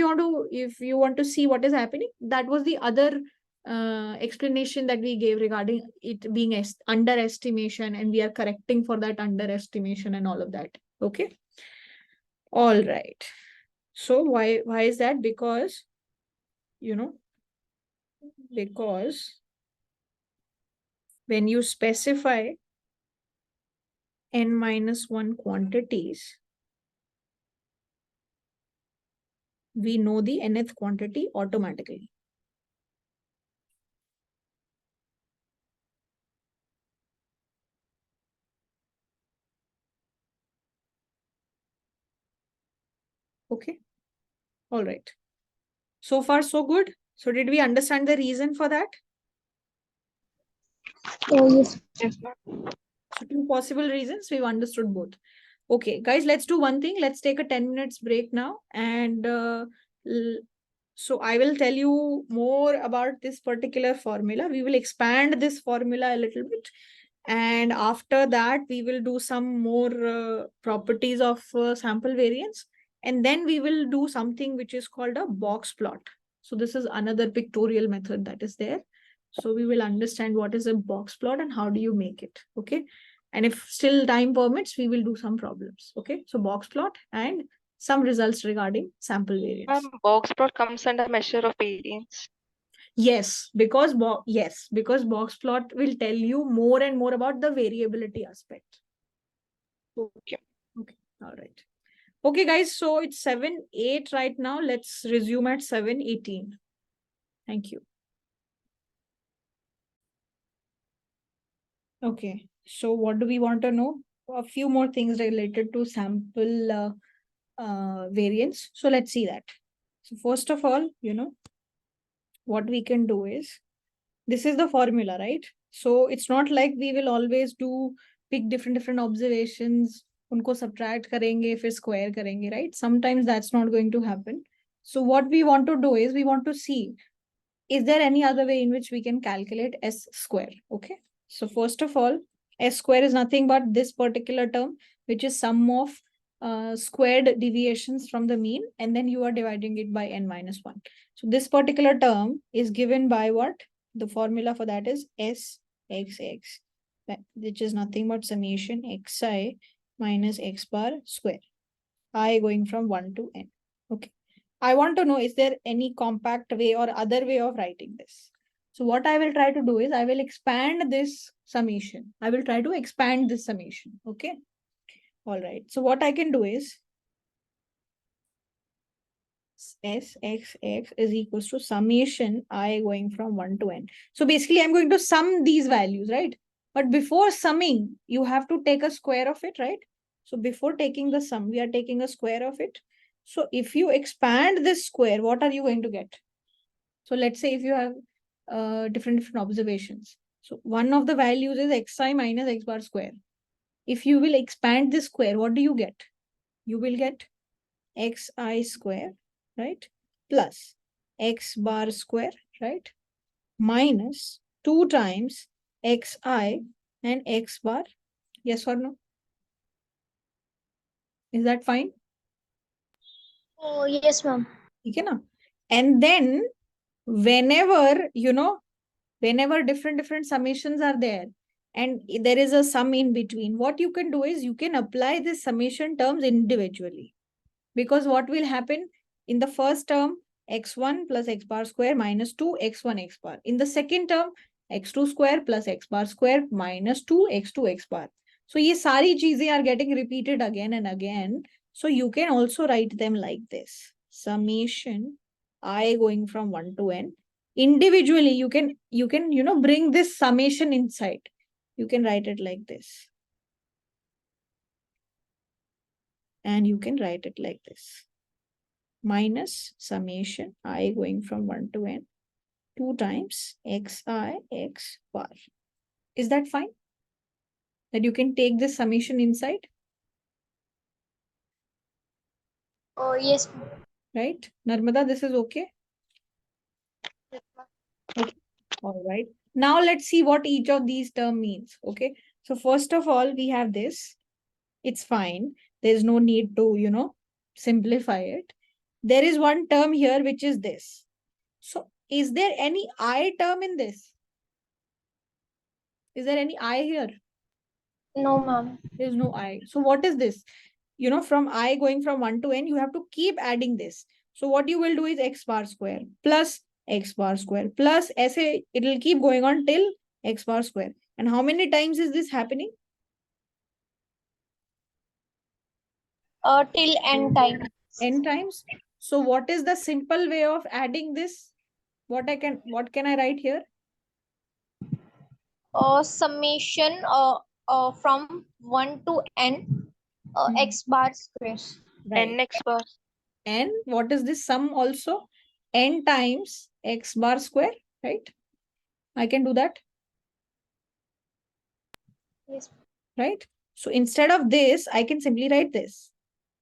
you want to see what is happening, that was the other explanation that we gave regarding it being underestimation, and we are correcting for that underestimation and all of that. Okay. All right. So why is that? Because when you specify n minus 1 quantities, we know the nth quantity automatically. Okay. All right. So far, so good. So did we understand the reason for that? Oh, yes. Yes, ma'am. So two possible reasons, we've understood both. Okay, guys, let's do one thing. Let's take a 10 minutes break now. And so I will tell you more about this particular formula. We will expand this formula a little bit. And after that, we will do some more properties of sample variance. And then we will do something which is called a box plot. So this is another pictorial method that is there. So we will understand what is a box plot and how do you make it. Okay. And if still time permits, we will do some problems. Okay. So box plot and some results regarding sample variance. Ma'am, box plot comes under measure of variance. Yes, because box plot will tell you more and more about the variability aspect. Okay. Okay. All right. Okay, guys. So it's 7:08 right now. Let's resume at 7:18. Thank you. Okay. So what do we want to know? A few more things related to sample variance. So let's see that. So first of all, what we can do is, this is the formula, right? So it's not like we will always pick different observations, unko subtract karenge, fir square karenge, right? Sometimes that's not going to happen. So what we want to do is, we want to see, is there any other way in which we can calculate S square? Okay. So first of all, S square is nothing but this particular term, which is sum of squared deviations from the mean, and then you are dividing it by n minus 1. So this particular term is given by what? The formula for that is Sxx, which is nothing but summation xi minus x bar square, I going from 1 to n. Okay. I want to know, is there any compact way or other way of writing this? So what I will try to do is, I will expand this summation. I will try to expand this summation. Okay. All right. So what I can do is, Sxx is equals to summation I going from 1 to n. So basically, I'm going to sum these values, right? But before summing, you have to take a square of it, right? So before taking the sum, we are taking a square of it. So if you expand this square, what are you going to get? So let's say if you have different observations. So one of the values is xi minus x bar square. if you will expand this square, what do you get? You will get xi square, right? Plus x bar square, right? Minus 2 times xi and x bar. Yes or no? Is that fine? Oh, yes, ma'am. Okay, na? And then whenever, whenever different summations are there and there is a sum in between, what you can do is you can apply this summation terms individually. Because what will happen in the first term, x1 plus x bar square minus 2 x1 x bar. In the second term, x2 square plus x bar square minus 2 x2 x bar. So ye sari cheezein are getting repeated again and again. So you can also write them like this. Summation I going from 1 to n. Individually, you can bring this summation inside. You can write it like this. And you can write it like this. Minus summation I going from 1 to n 2 times xi x bar. Is that fine? That you can take this summation inside, Oh, yes, ma'am. right? Narmada, this is okay? Yes, ma'am. Okay. All right. Now let's see what each of these term means. Okay. So first of all, we have this. It's fine. There's no need to, simplify it. There is one term here, which is this. So is there any I term in this? Is there any I here? No, ma'am. There's no I. So what is this? From I going from 1 to n, you have to keep adding this. So what you will do is x bar square plus x bar square plus SA, it will keep going on till x bar square. And how many times is this happening? Till n time. N times. So what is the simple way of adding this? What can I write here? Summation from 1 to n x bar square. Right. nx bar. N, what is this sum also? N times x bar square, right? I can do that. Yes. Right? So instead of this, I can simply write this,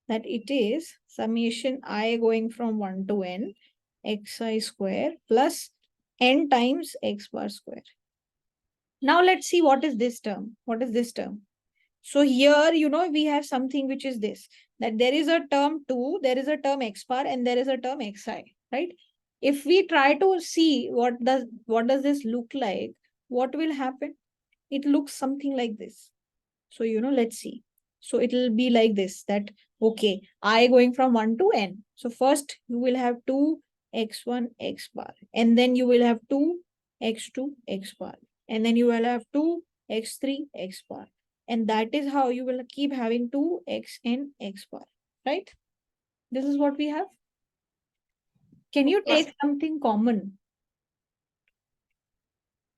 that it is summation I going from 1 to n xi square plus n times x bar square. Now let's see what is this term. What is this term? So here, we have something which is this, that there is a term 2, there is a term x bar, and there is a term xi, right? If we try to see what does this look like, what will happen? It looks something like this. So, let's see. So it will be like this, that, okay, I going from 1 to n. So first you will have 2 x1 x bar, and then you will have 2 x2 x bar, and then you will have 2 x3 x bar. And that is how you will keep having 2 xn x bar, right? This is what we have. Can you Yes. take something common?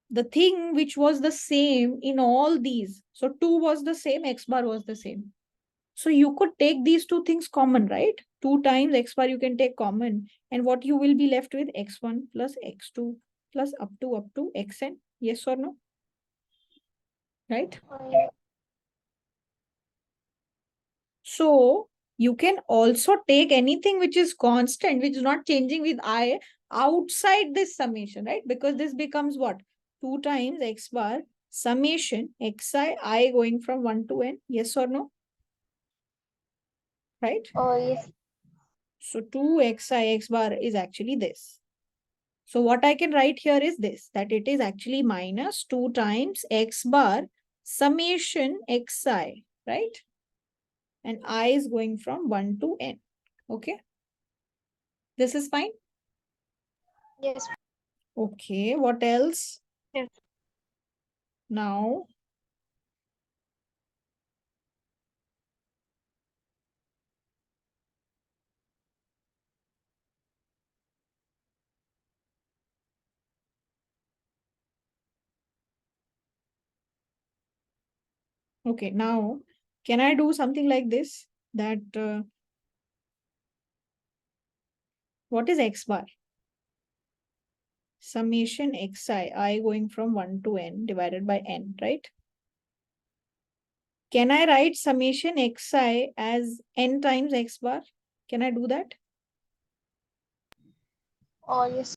The thing which was the same in all these. So 2 was the same, x bar was the same. So you could take these two things common, right? 2 times x bar you can take common. And what you will be left with? X1 plus x2 plus up to xn. Yes or no? Right? So you can also take anything which is constant, which is not changing with I outside this summation, right? Because this becomes what? 2 times x bar summation xi I going from 1 to n. Yes or no? Right? Oh, yes. So 2xi x bar is actually this. So what I can write here is this, that it is actually minus 2 times x bar summation xi, right? And I is going from 1 to n. Okay. This is fine. Yes. Okay. What else? Yes. Now, okay. Now, can I do something like this? That what is x bar? Summation xi, I going from 1 to n divided by n, right? Can I write summation xi as n times x bar? Can I do that? Oh, yes.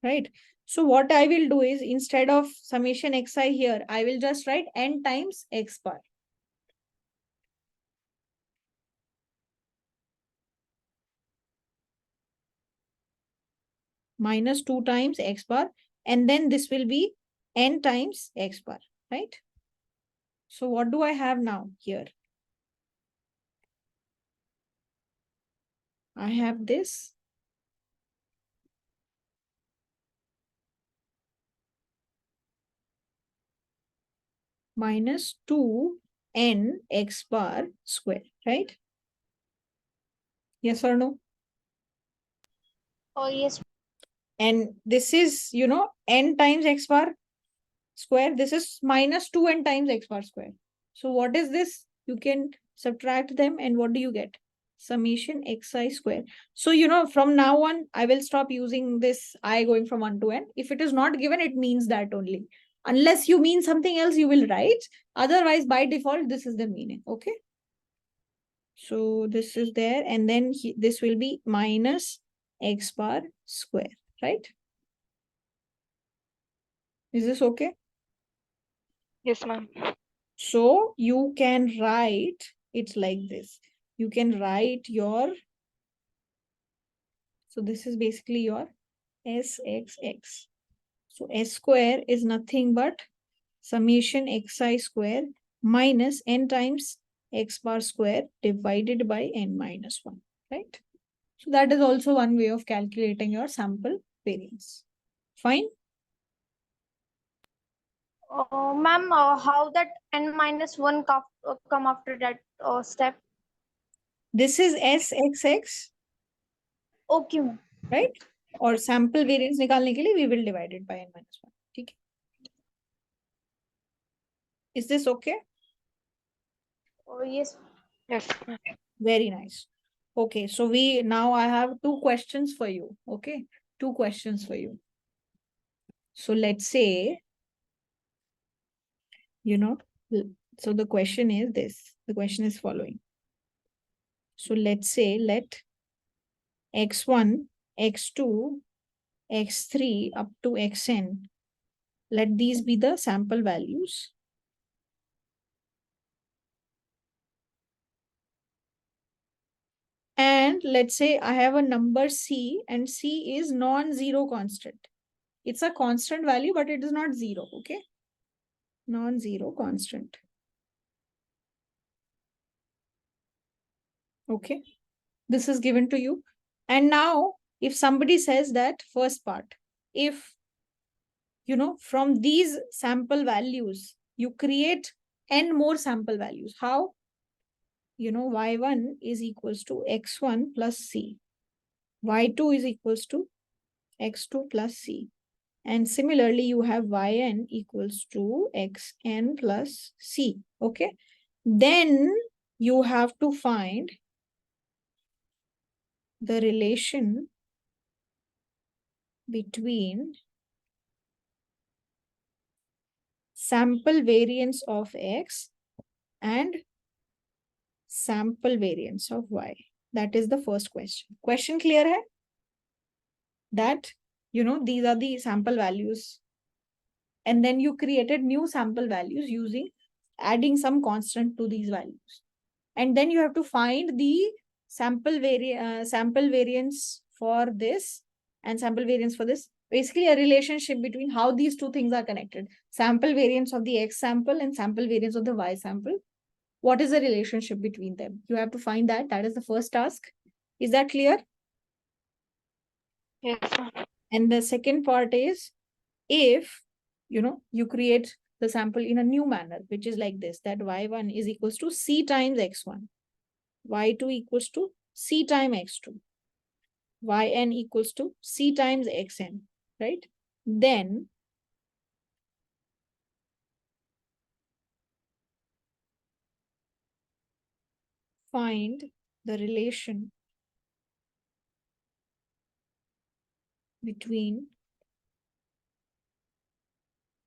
Right. So what I will do is, instead of summation xi here, I will just write n times x bar. Minus 2 times x bar, and then this will be n times x bar, right? So what do I have now here? I have this minus 2n x bar square, right? Yes or no? Oh, yes. And this is, n times x bar square. This is minus 2n times x bar square. So what is this? You can subtract them, and what do you get? Summation xi square. So, from now on, I will stop using this I going from 1 to n. If it is not given, it means that only. Unless you mean something else, you will write. Otherwise, by default, this is the meaning. Okay. So this is there, and then this will be minus x bar square, right? Is this okay? Yes, ma'am. So you can write it like this. You can write your, so this is basically your SXX. So S square is nothing but summation xi square minus n times x bar square divided by n minus 1, right? So that is also one way of calculating your sample variance. Fine. Ma'am, how that n minus 1 come after that step? This is SXX, Okay, ma'am. right? और sample variance निकालने के लिए we will divide it by n minus 1. ठीक है? Is this okay? Oh, yes. Yes, ma'am. Very nice. Okay, so now I have two questions for you. Okay, two questions for you. So let's say, so the question is this. The question is following. So let's say let x1, x2, x3 up to xn, let these be the sample values. And let's say I have a number c, and c is non-zero constant. It's a constant value, but it is not zero, okay? Non-zero constant. Okay, this is given to you. And now, if somebody says that first part, if, from these sample values, you create n more sample values, how? Y1 is equals to x1 plus c. Y2 is equals to x2 plus c. And similarly, you have yn equals to xn plus c. Okay. Then you have to find the relation between sample variance of x and sample variance of y. That is the first question. Question clear hai? That, these are the sample values. And then you created new sample values using adding some constant to these values. And then you have to find the sample variance for this and sample variance for this. Basically, a relationship between how these two things are connected. Sample variance of the x sample and sample variance of the y sample. What is the relationship between them? You have to find that. That is the first task. Is that clear? Yes, ma'am. And the second part is, if, you create the sample in a new manner, which is like this, that y1 is equals to c times x1, y2 equals to c times x2, yn equals to c times xn, right? Then find the relation between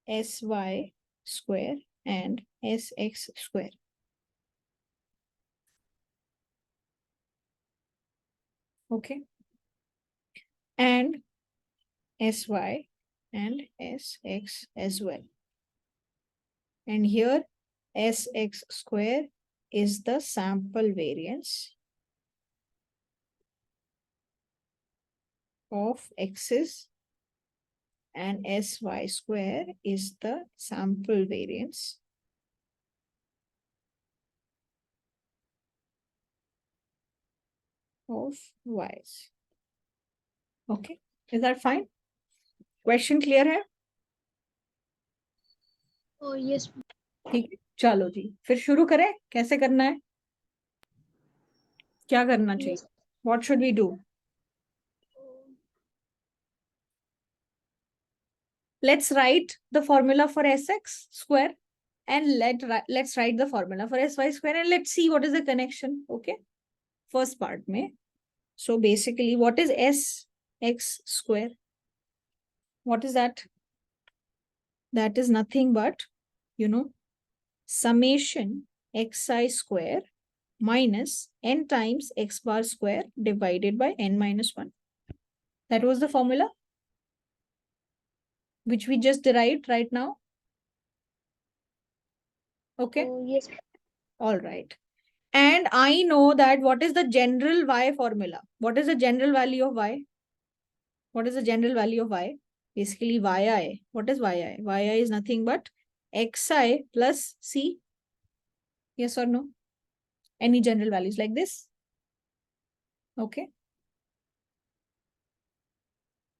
sy square and sx square. Okay. And sy and sx as well. And here sx square is the sample variance of x's and sy square is the sample variance of y's. Okay, is that fine? Question clear है? Yes. ठीक है, चलो जी फिर शुरू करें. कैसे करना है, क्या करना चाहिए? Yes. What should we do? Let's write the formula for sx square and let's write the formula for sy square and let's see what is the connection. Okay, first part mein. So basically what is sx square? What is that? That is nothing but, you know, summation xi square minus n times x bar square divided by n minus 1. That was the formula which we just derived right now. Okay. Yes. All right. And I know that what is the general y formula? What is the general value of y? What is the general value of y? Basically yi. What is yi? Yi is nothing but xi plus c. Yes or no? Any general values like this? Okay.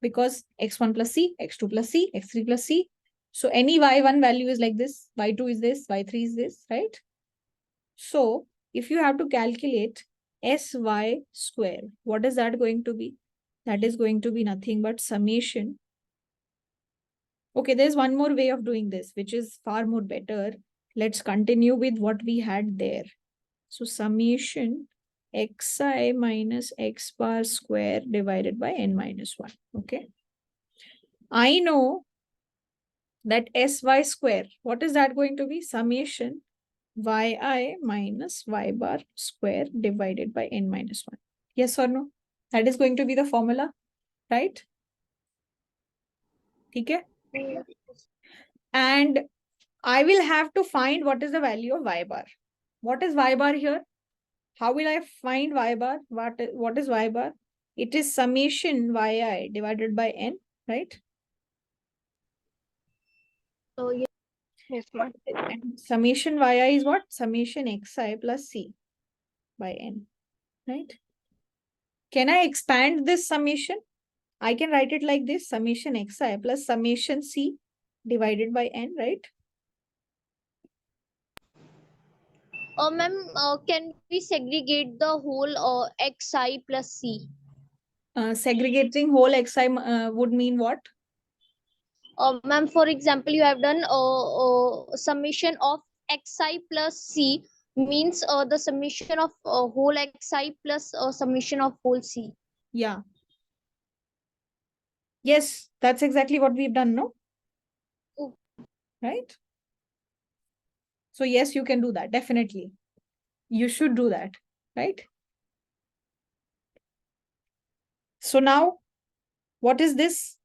Because x1 plus c, x2 plus c, x3 plus c. So any y1 value is like this, y2 is this, y3 is this, right? So if you have to calculate sy square, what is that going to be? That is going to be nothing but summation. Okay, there's one more way of doing this, which is far more better. Let's continue with what we had there. So summation xi minus x bar square divided by n minus 1. Okay. I know that sy square, what is that going to be? Summation yi minus y bar square divided by n minus 1. Yes or no? That is going to be the formula, right? Okay. And I will have to find what is the value of y bar. What is y bar here? How will I find y bar? What is y bar? It is summation yi divided by n, right? Yes. Yes, ma'am. And summation yi is what? Summation xi plus c by n, right? Can I expand this summation? I can write it like this, summation xi plus summation c divided by n, right? Ma'am, can we segregate the whole xi plus c? Segregating whole xi would mean what? Ma'am, for example, you have done summation of xi plus c means the summation of whole xi plus summation of whole c. Yeah. Yes, that's exactly what we've done, no? Oh. Right? So yes, you can do that, definitely. You should do that, right? So now, what is this?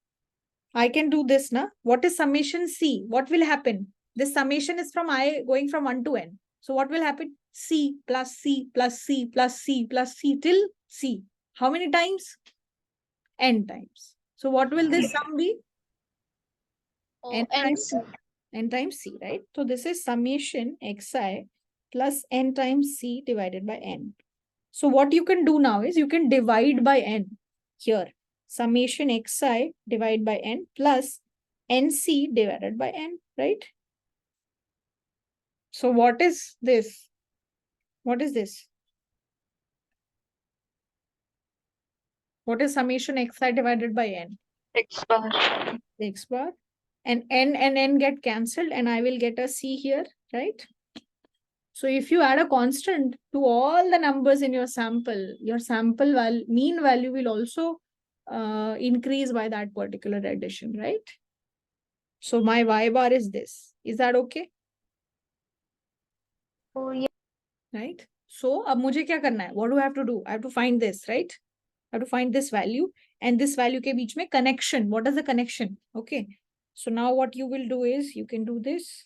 I can do this, na? What is summation c? What will happen? This summation is from I going from 1 to n. So what will happen? C plus c plus c plus c plus c till c. How many times? N times. So what will this sum be? N And times c. N times c, right? So this is summation xi plus n times c divided by n. So what you can do now is you can divide by n here. Summation xi divided by n plus nc divided by n, right? So what is this? What is this? What is summation xi divided by n? X bar. X bar. And n get cancelled and I will get a c here, right? So if you add a constant to all the numbers in your sample mean value will also increase by that particular addition, right? So my y bar is this. Is that okay? Yeah. Right? So अब मुझे क्या करना है? What do I have to do? I have to find this, right? have to find this value and this value ke beech mein connection. What is the connection? Okay. So now what you will do is you can do this.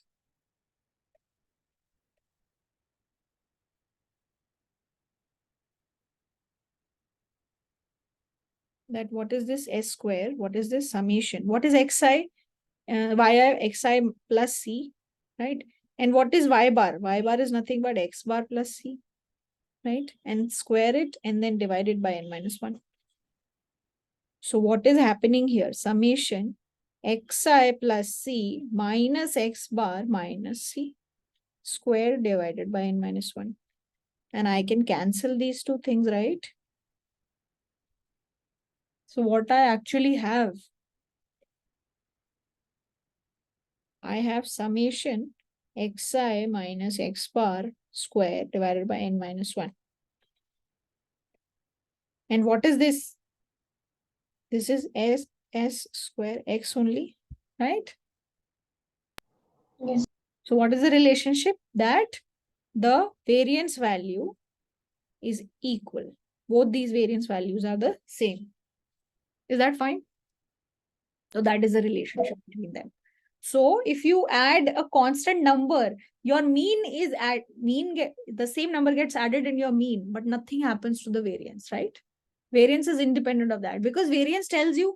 That what is this S square? What is this summation? What is xi? Yi xi plus c, right? And what is y bar? Y bar is nothing but x bar plus c, right? And square it and then divide it by n minus 1. So what is happening here? Summation xi plus c minus x bar minus c square divided by n minus 1. And I can cancel these two things, right? So what I actually have, I have summation xi minus x bar square divided by n minus 1. And what is this? This is s square x only, right? Yes. So what is the relationship? That the variance value is equal. Both these variance values are the same. Is that fine? So that is the relationship between them. So if you add a constant number, your mean is at the same number gets added in your mean, but nothing happens to the variance, right? Variance is independent of that because variance tells you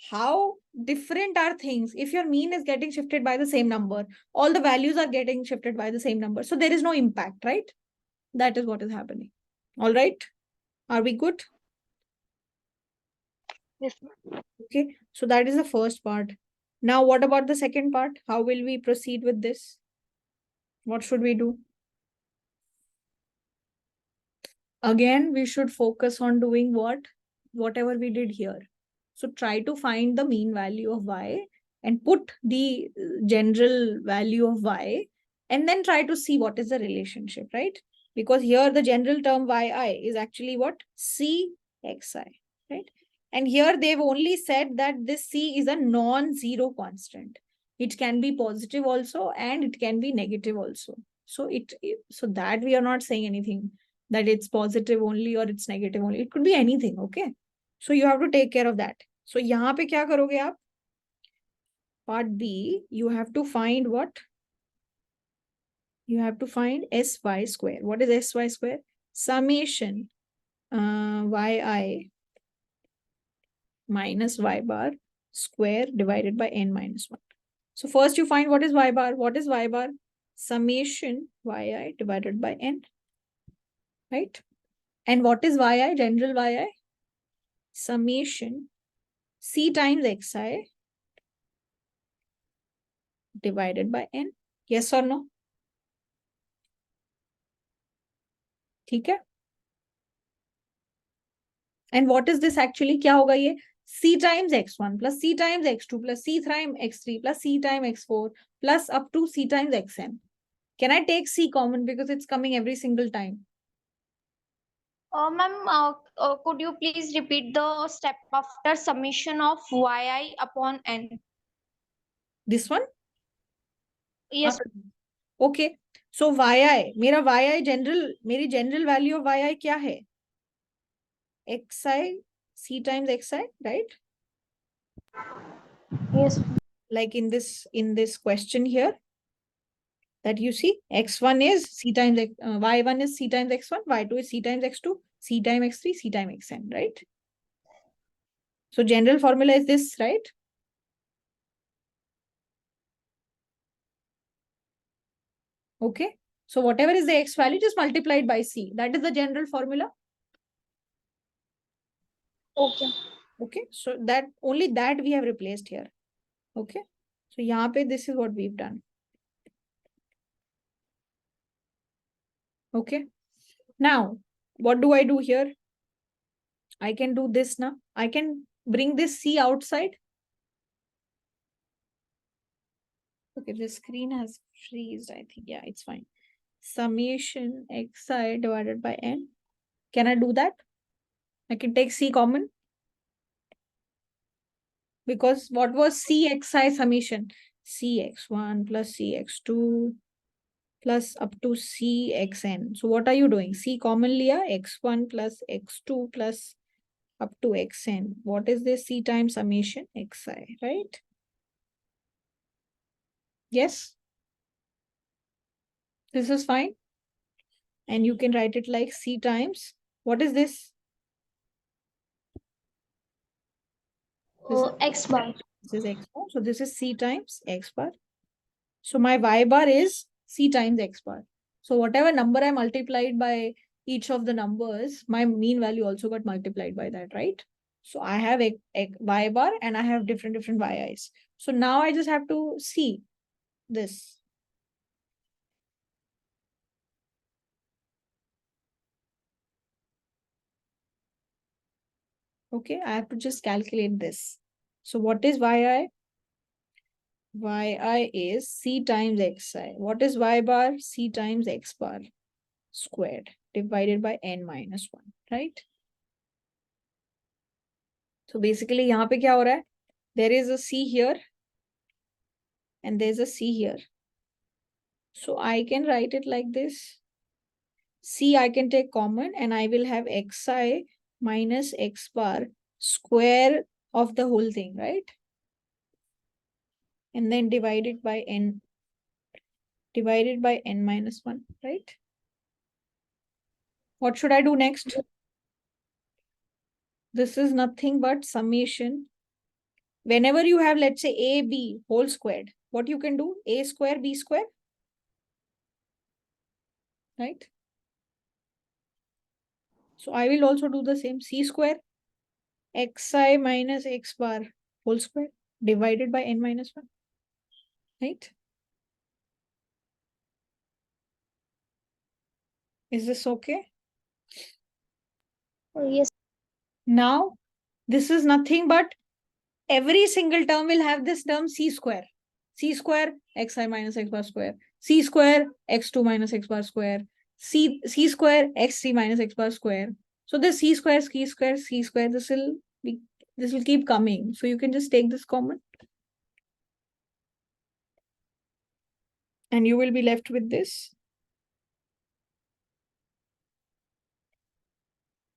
how different are things. If your mean is getting shifted by the same number, all the values are getting shifted by the same number. So there is no impact, right? That is what is happening. All right. Are we good? Yes. Okay. So that is the first part. Now, what about the second part? How will we proceed with this? What should we do? Again, we should focus on doing whatever we did here. So try to find the mean value of y and put the general value of y and then try to see what is the relationship, right? Because here the general term yi is actually what? Cxi, right? And here they've only said that this c is a non-zero constant. It can be positive also and it can be negative also. So so that we are not saying anything that it's positive only or it's negative only. It could be anything, okay? So you have to take care of that. So यहाँ पे क्या करोगे आप? Part B, you have to find what? You have to find sy square. What is sy square? Summation yi minus y bar square divided by n minus 1. So first you find what is y bar. What is y bar? Summation yi divided by n, right? And what is yi? General yi? Summation c times xi divided by n. Yes or no? ठीक है? And what is this actually? क्या होगा ये? C times x1 plus C times x2 plus C times x3 plus C times x4 plus up to C times xn. Can I take C common because it's coming every single time? Ma'am, could you please repeat the step after summation of yi upon n? This one? Yes. Okay. So yi, मेरा yi general, मेरी general value of yi क्या है? xi, C times xi, right? Yes. Like in this question here, that you see x1 is c times y1 is c times x1, y2 is c times x2, c times x3, c times xn, right? So general formula is this, right? Okay. So whatever is the x value, just multiplied by c. That is the general formula. Okay. Okay. So that only that we have replaced here. Okay. So यहाँ पे this is what we've done. Okay. Now, what do I do here? I can do this now. I can bring this c outside. Okay, the screen has freezed, I think. Yeah, it's fine. Summation xi divided by n. Can I do that? I can take c common. Because what was cxi summation? Cx1 plus cx2 plus up to cxn. So what are you doing? C common liya, x1 plus x2 plus up to xn. What is this? C times summation xi, right? Yes. This is fine. And you can write it like C times, what is this? X bar. This is x bar. So this is C times x bar. So my y bar is C times x bar. So whatever number I multiplied by each of the numbers, my mean value also got multiplied by that, right? So I have a y bar and I have different yi's. So now I just have to see this. Okay, I have to just calculate this. So what is yi? Yi is C times xi. What is y bar? C times x bar squared divided by n minus 1, right? So basically यहाँ पे क्या हो रहा है? There is a C here and there's a C here. So I can write it like this. C I can take common and I will have xi minus x bar square of the whole thing, right? And then divided by n minus 1, right? What should I do next? This is nothing but summation. Whenever you have, let's say, a, b whole squared, what you can do? A square, b square, right? So I will also do the same. C square, xi minus x bar whole square divided by n minus 1, right? Is this okay? Yes. Now, this is nothing but every single term will have this term c square. C square, xi minus x bar square. C square, x2 minus x bar square. C square, xc minus x bar square. So this c square, c square, c square, this will keep coming. So you can just take this common. And you will be left with this.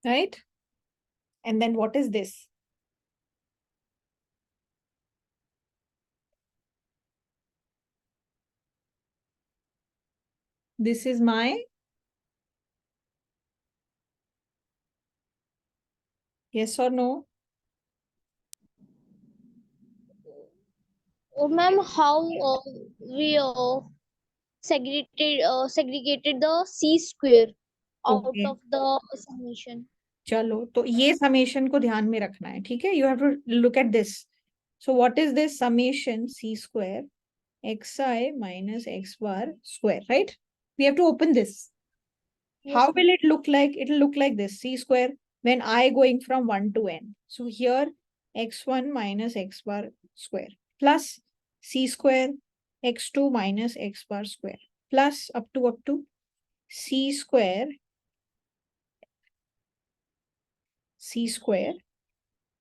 Right? And then what is this? This is my, yes or no? Oh, ma'am, how we segregated the C square out Okay. of the summation? चलो तो ये summation को ध्यान में रखना है, ठीक है? You have to look at this. So what is this summation c square xi minus x bar square, right? We have to open this. How Yes, will it look like? It will look like this, c square when I going from 1 to n. So here x1 minus x bar square plus c square x2 minus x bar square plus up to c square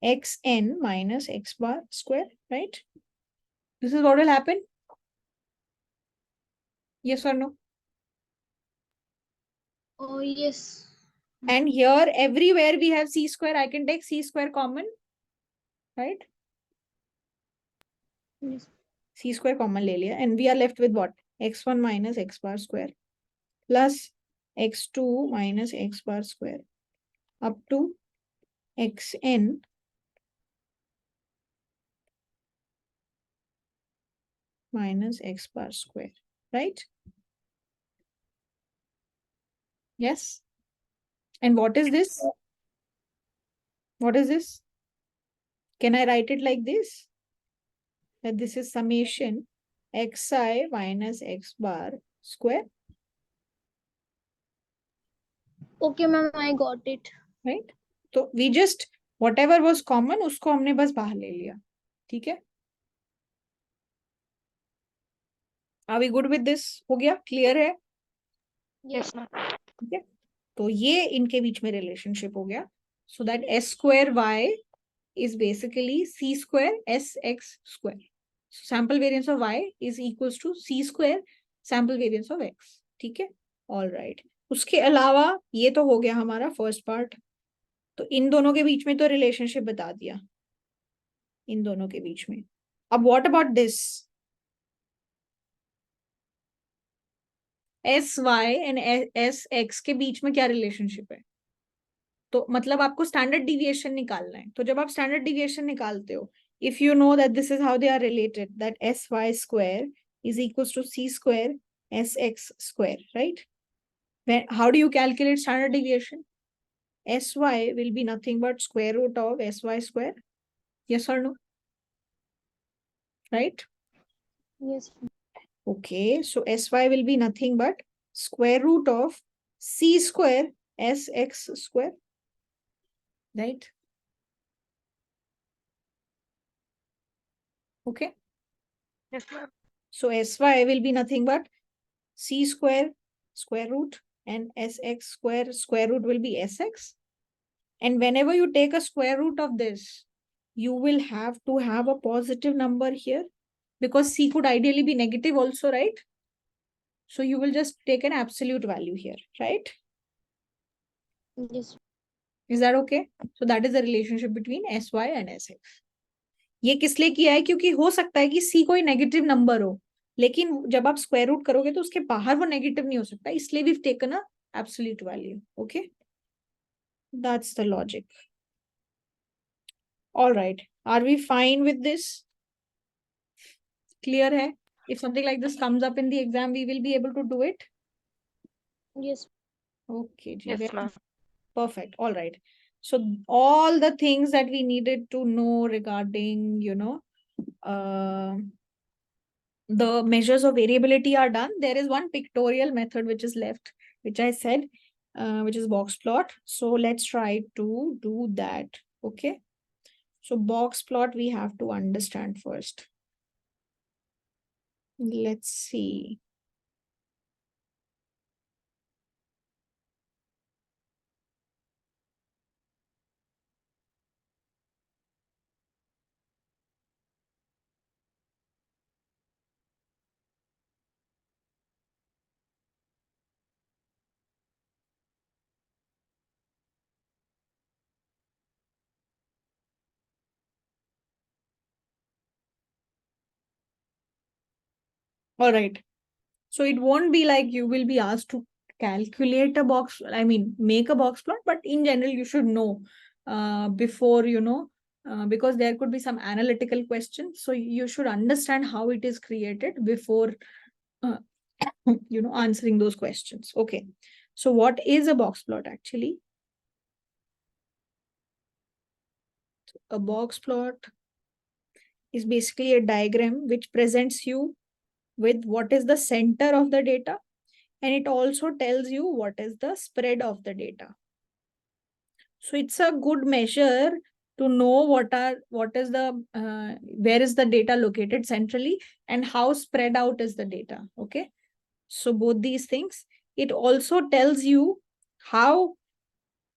xn minus x bar square, right? This is what will happen. Yes or no? oh yes, And here everywhere we have c square, I can take c square common, right? yes. C square common ले लिया and we are left with what? x1 minus x bar square plus x2 minus x bar square up to xn minus x bar square, right? Yes. And what is this? What is this? Can I write it like this? That this is summation xi minus x bar square, Okay, ma'am, I got it. right? So we just whatever was common उसको हमने बस बाहर ले लिया, ठीक है? Are we good with this? हो गया? Clear है? Yes, ma'am. ठीक है? तो ये इनके बीच में रिलेशनशिप हो गया. So that s square y is basically c square sx square. So sample variance of y is equals to c square sample variance of x. ठीक है? All right. उसके अलावा ये तो हो गया हमारा फर्स्ट पार्ट. तो इन दोनों के बीच में तो रिलेशनशिप बता दिया, इन दोनों के बीच में. अब what about this, S Y and S X के बीच में क्या रिलेशनशिप है? तो मतलब आपको स्टैंडर्ड डिविएशन निकालना है. तो जब आप स्टैंडर्ड डिविएशन निकालते हो, if you know that this is how they are related, that S Y square is equal to C square S X square, right? How do you calculate standard deviation? Sy will be nothing but square root of sy square. Yes or no? Right? Yes. Okay, so Sy will be nothing but square root of c square sx square. Right? Okay. Yes, ma'am. So Sy will be nothing but c square square root and sx square root will be sx. And whenever you take a square root of this, you will have to have a positive number here, because c could ideally be negative also, right? So you will just take an absolute value here, right? Yes. Is that okay? So that is the relationship between sy and sx. ये किस लिए किया है? क्योंकि हो सकता है कि c कोई नेगेटिव नंबर हो, लेकिन जब आप स्क्वायर रूट करोगे तो उसके बाहर वो नेगेटिव नहीं हो सकता, इसलिए we've taken a absolute value. Okay, that's the logic. All right, are we fine with this? Clear hai? If something like this comes up in the exam, we will be able to do it. Yes. Okay, ji, Yes, very ma'am. perfect. All right. So all the things that we needed to know regarding, the measures of variability are done. There is one pictorial method which is left, which I said, which is box plot. So let's try to do that. Okay. So box plot we have to understand first. Let's see. All right. So it won't be like you will be asked to calculate a box, I mean, make a box plot, but in general, you should know before, because there could be some analytical questions. So you should understand how it is created before, uh, answering those questions. Okay. So what is a box plot actually? A box plot is basically a diagram which presents you with what is the center of the data, and it also tells you what is the spread of the data. So it's a good measure to know what is the where is the data located centrally and how spread out is the data. Okay, so both these things. It also tells you how,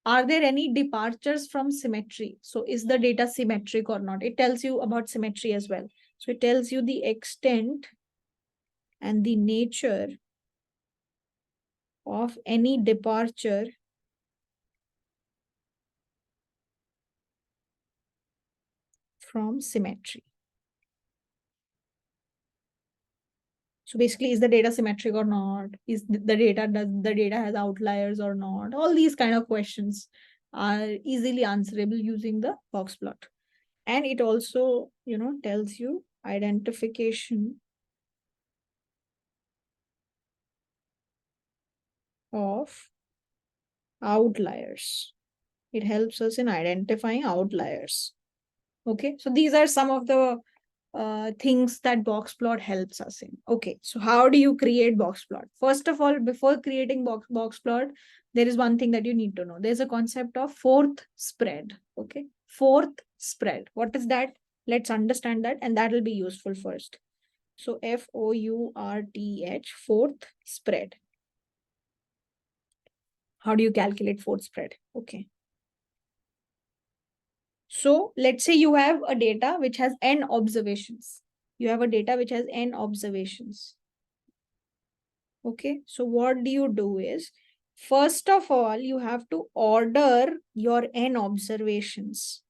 are there any departures from symmetry. So is the data symmetric or not? It tells you about symmetry as well. So it tells you the extent and the nature of any departure from symmetry. So basically, is the data symmetric or not? Does the data has outliers or not? All these kind of questions are easily answerable using the box plot. And it also, tells you identification of outliers. It helps us in identifying outliers. Okay, so these are some of the things that box plot helps us in. Okay, so how do you create box plot? First of all, before creating box plot, there is one thing that you need to know. There's a concept of fourth spread. Okay, fourth spread. What is that? Let's understand that, and that will be useful first. So FOURTH, fourth spread. How do you calculate fourth spread? Okay. So let's say you have a data which has n observations. You have a data which has n observations. Okay, so what do you do is, First of all, you have to order your n observations.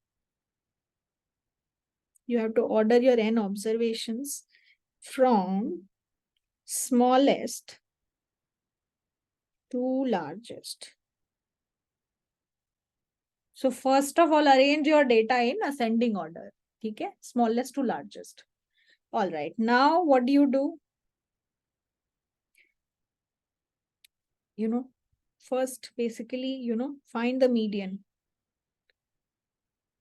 You have to order your n observations from smallest to largest. So first of all, arrange your data in ascending order. Okay? Smallest to largest. All right. Now, what do? First, basically, find the median.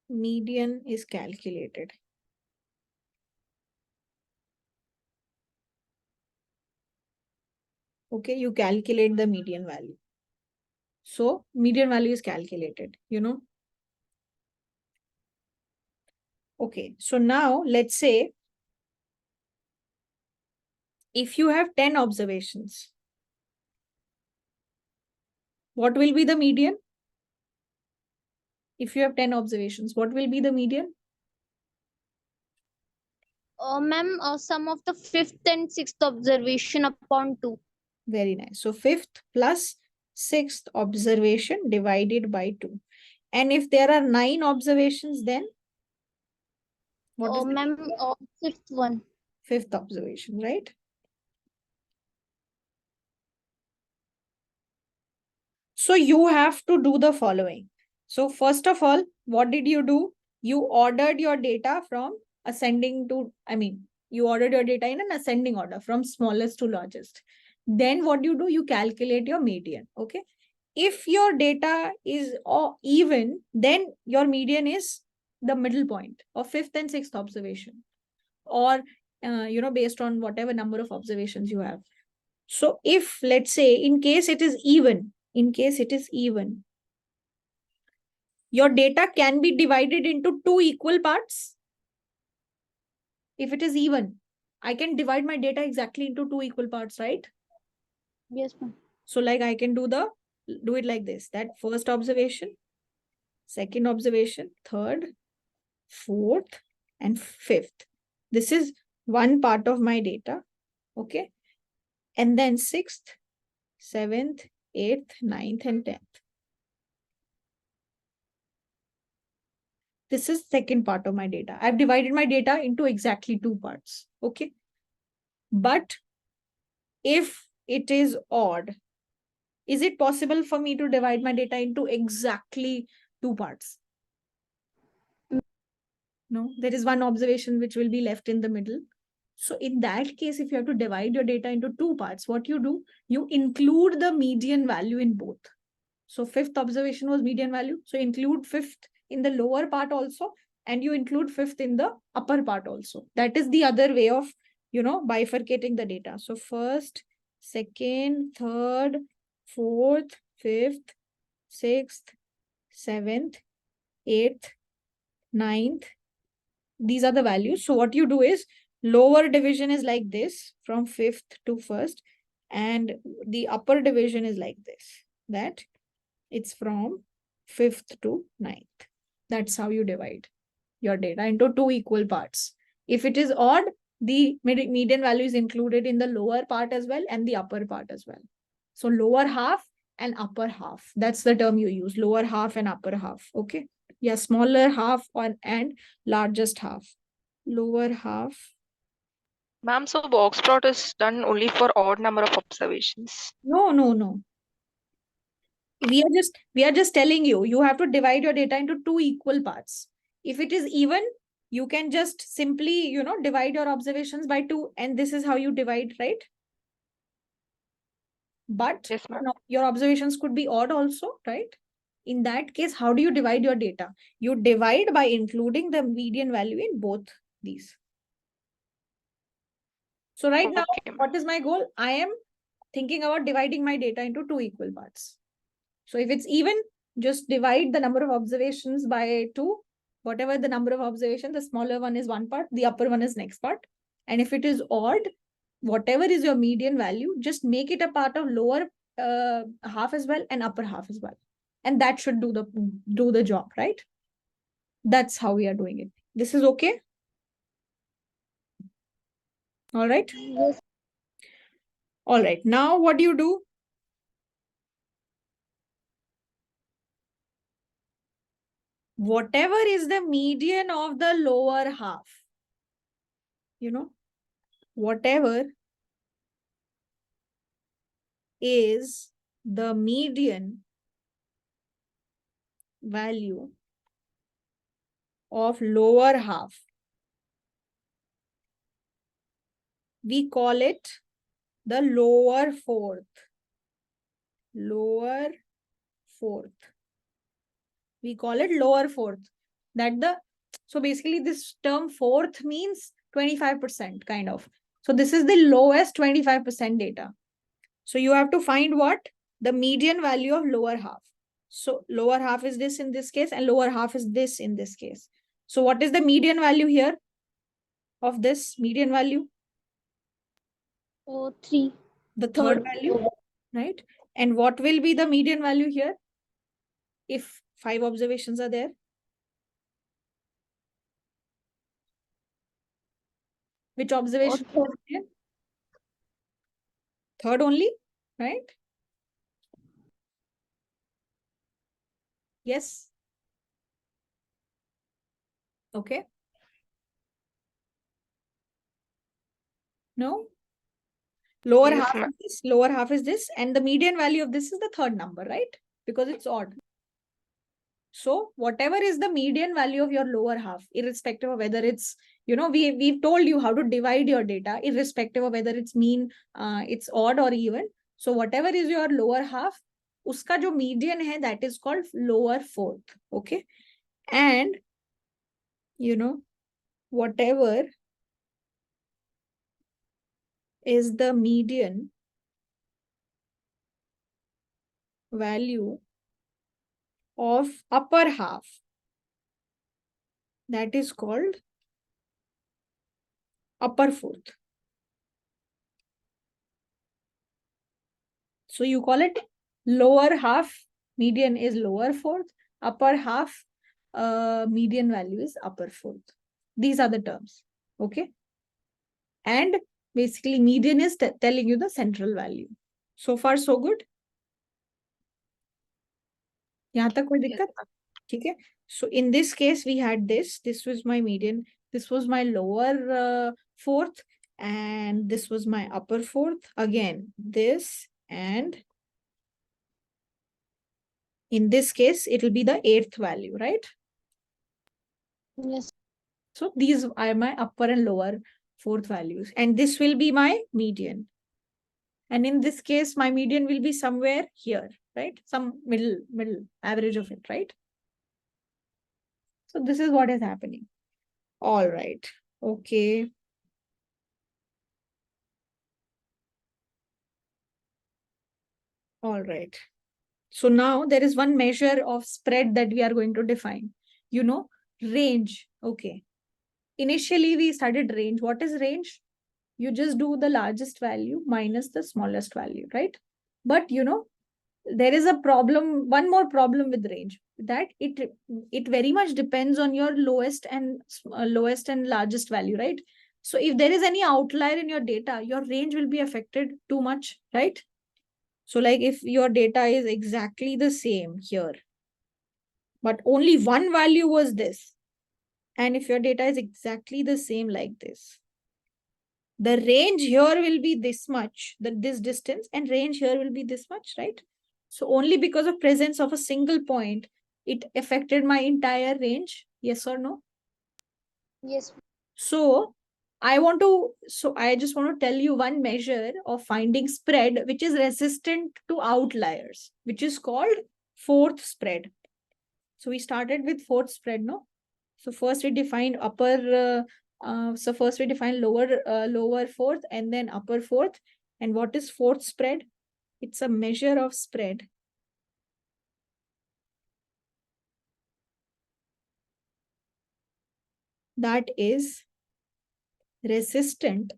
Median is calculated. Okay, you calculate the median value. So, median value is calculated, Okay, so now let's say if you have 10 observations, what will be the median? If you have 10 observations, what will be the median? Ma'am, sum of the fifth and sixth observation upon 2. Very nice. So fifth plus sixth observation divided by 2. And if there are 9 observations, then what is Ma'am, fifth one. Fifth observation, right? So you have to do the following. So first of all, what did you do? You ordered your data from ascending to, you ordered your data in an ascending order from smallest to largest. Then what you do? You calculate your median, okay? If your data is even, then your median is the middle point of fifth and sixth observation, or based on whatever number of observations you have. So if, let's say, in case it is even, your data can be divided into 2 equal parts. If it is even, I can divide my data exactly into 2 equal parts, right? Yes, ma'am. So like I can do it like this, that first observation, second observation, third, fourth, and fifth. This is one part of my data, okay? And then sixth, seventh, eighth, ninth, and 10th. This is second part of my data. I've divided my data into exactly 2 parts, okay? But if it is odd, is it possible for me to divide my data into exactly 2 parts? No, there is one observation which will be left in the middle. So in that case, if you have to divide your data into 2 parts, what you do, you include the median value in both. So fifth observation was median value. So include fifth in the lower part also, and you include fifth in the upper part also. That is the other way of, bifurcating the data. So first, second, third, fourth, fifth, sixth, seventh, eighth, ninth. These are the values. So what you do is, lower division is like this from fifth to first, and the upper division is like this, that it's from fifth to ninth. That's how you divide your data into 2 equal parts. If it is odd, the median value is included in the lower part as well and the upper part as well. So lower half and upper half. That's the term you use, lower half and upper half. Okay. Yeah, smaller half and largest half. Lower half. Ma'am, so box plot is done only for odd number of observations. No. We are just telling you have to divide your data into 2 equal parts. If it is even, you can just simply, divide your observations by 2, and this is how you divide, right? But Yes, ma'am. your observations could be odd also, right? In that case, how do you divide your data? You divide by including the median value in both these. So right now, what is my goal? I am thinking about dividing my data into 2 equal parts. So if it's even, just divide the number of observations by 2. Whatever the number of observations, the smaller one is one part, the upper one is next part. And if it is odd, whatever is your median value, just make it a part of lower half as well and upper half as well. And that should do the job, right? That's how we are doing it. This is okay? All right. Yes. All right. Now what do you do? whatever is the median of the lower half, whatever is the median value of lower half, we call it the lower fourth. Lower fourth. We call it lower fourth. So basically this term fourth means 25% kind of. So this is the lowest 25% data. So you have to find what? The median value of lower half. So lower half is this in this case and lower half is this in this case. So what is the median value here of this median value? 3. The third value, right? And what will be the median value here if 5 observations are there? Which observation? Third only, right? Yes. Okay. No? Lower Yes, half is this, lower half is this, and the median value of this is the third number, right? Because it's odd. So whatever is the median value of your lower half, irrespective of whether it's, we've told you how to divide your data, irrespective of whether it's mean, it's odd or even. So whatever is your lower half, uska jo median hai, that is called lower fourth. Okay. And, whatever is the median value of upper half, that is called upper fourth. So you call it lower half, median is lower fourth, upper half, median value is upper fourth. These are the terms. Okay. And basically median is telling you the central value. So far so good. यहाँ तक कोई दिक्कत? ठीक है. So in this case we had this was my median, this was my lower fourth, and this was my upper fourth. Again this, and in this case it will be the 8th value, right? Yes. So these are my upper and lower fourth values, and this will be my median. And in this case, my median will be somewhere here, right? Some middle average of it, right? So this is what is happening. All right. Okay. All right. So now there is one measure of spread that we are going to define. Range. Okay. Initially, we studied range. What is range? You just do the largest value minus the smallest value, right? But there is a problem, one more problem with range, that it very much depends on your lowest and largest value, right? So if there is any outlier in your data, your range will be affected too much, right? So like if your data is exactly the same here, but only one value was this, and if your data is exactly the same like this, the range here will be this much, this distance, and range here will be this much, right? So only because of presence of a single point, it affected my entire range. Yes or no? Yes. So I just want to tell you one measure of finding spread which is resistant to outliers, which is called fourth spread. So we started with fourth spread, no? So first we defined first we define lower fourth and then upper fourth. And what is fourth spread? It's a measure of spread that is resistant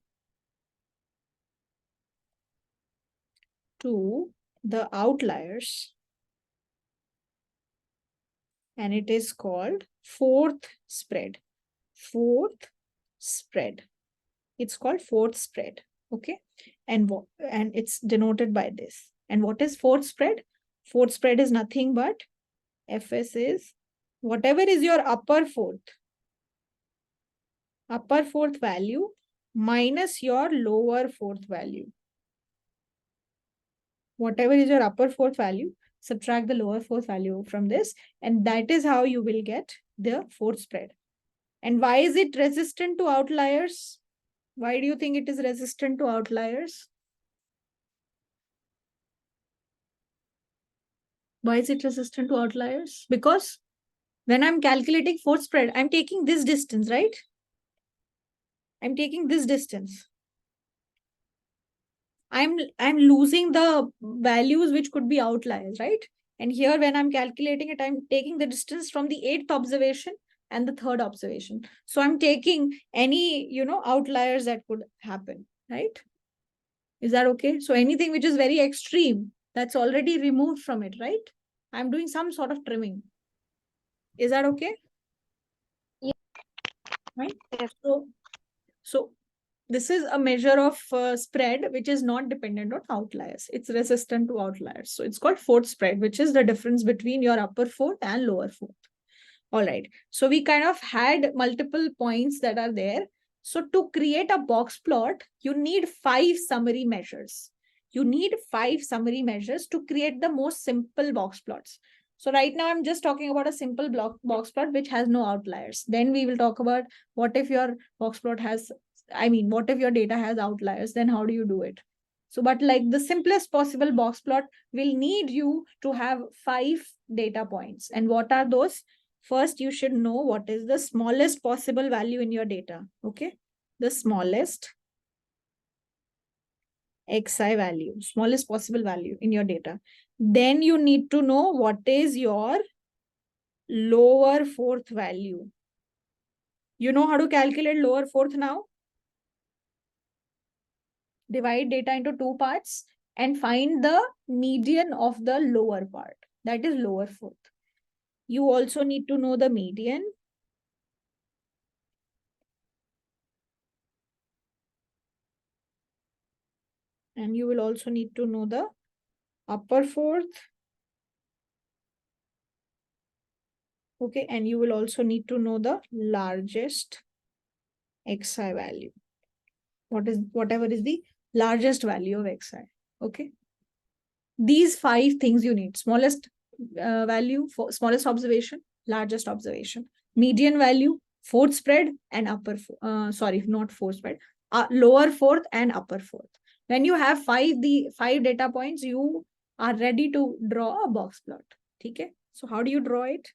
to the outliers, and it is called fourth spread. Fourth spread. It's called fourth spread. Okay. And it's denoted by this. And what is fourth spread? Fourth spread is nothing but Fs is whatever is your upper fourth value minus your lower fourth value. Whatever is your upper fourth value, subtract the lower fourth value from this, and that is how you will get the fourth spread. And why is it resistant to outliers? Why do you think it is resistant to outliers? Why is it resistant to outliers? Because when I'm calculating fourth spread, I'm taking this distance, right? I'm taking this distance. I'm losing the values which could be outliers, right? And here when I'm calculating it, I'm taking the distance from the 8th observation and the 3rd observation. So I'm taking any, outliers that could happen, right? Is that okay? So anything which is very extreme, that's already removed from it, right? I'm doing some sort of trimming. Is that okay? Yeah. Right? Yes. So this is a measure of spread which is not dependent on outliers. It's resistant to outliers. So it's called fourth spread, which is the difference between your upper fourth and lower fourth. All right. So we kind of had multiple points that are there. So to create a box plot, you need 5 summary measures. You need 5 summary measures to create the most simple box plots. So right now I'm just talking about a simple box plot which has no outliers. Then we will talk about what if your box plot has, what if your data has outliers? Then how do you do it? So, but like the simplest possible box plot will need you to have 5 data points. And what are those? First, you should know what is the smallest possible value in your data. Okay. The smallest xi value, smallest possible value in your data. Then you need to know what is your lower fourth value. You know how to calculate lower fourth now? Divide data into 2 parts and find the median of the lower part. That is lower fourth. You also need to know the median. And you will also need to know the upper fourth. Okay, and you will also need to know the largest xi value. Whatever is the largest value of xi. Okay. These 5 things you need. Smallest value, for smallest observation, largest observation, median value, fourth spread, and not fourth spread, lower fourth and upper fourth. When you have 5 data points, you are ready to draw a box plot. Okay. So how do you draw it?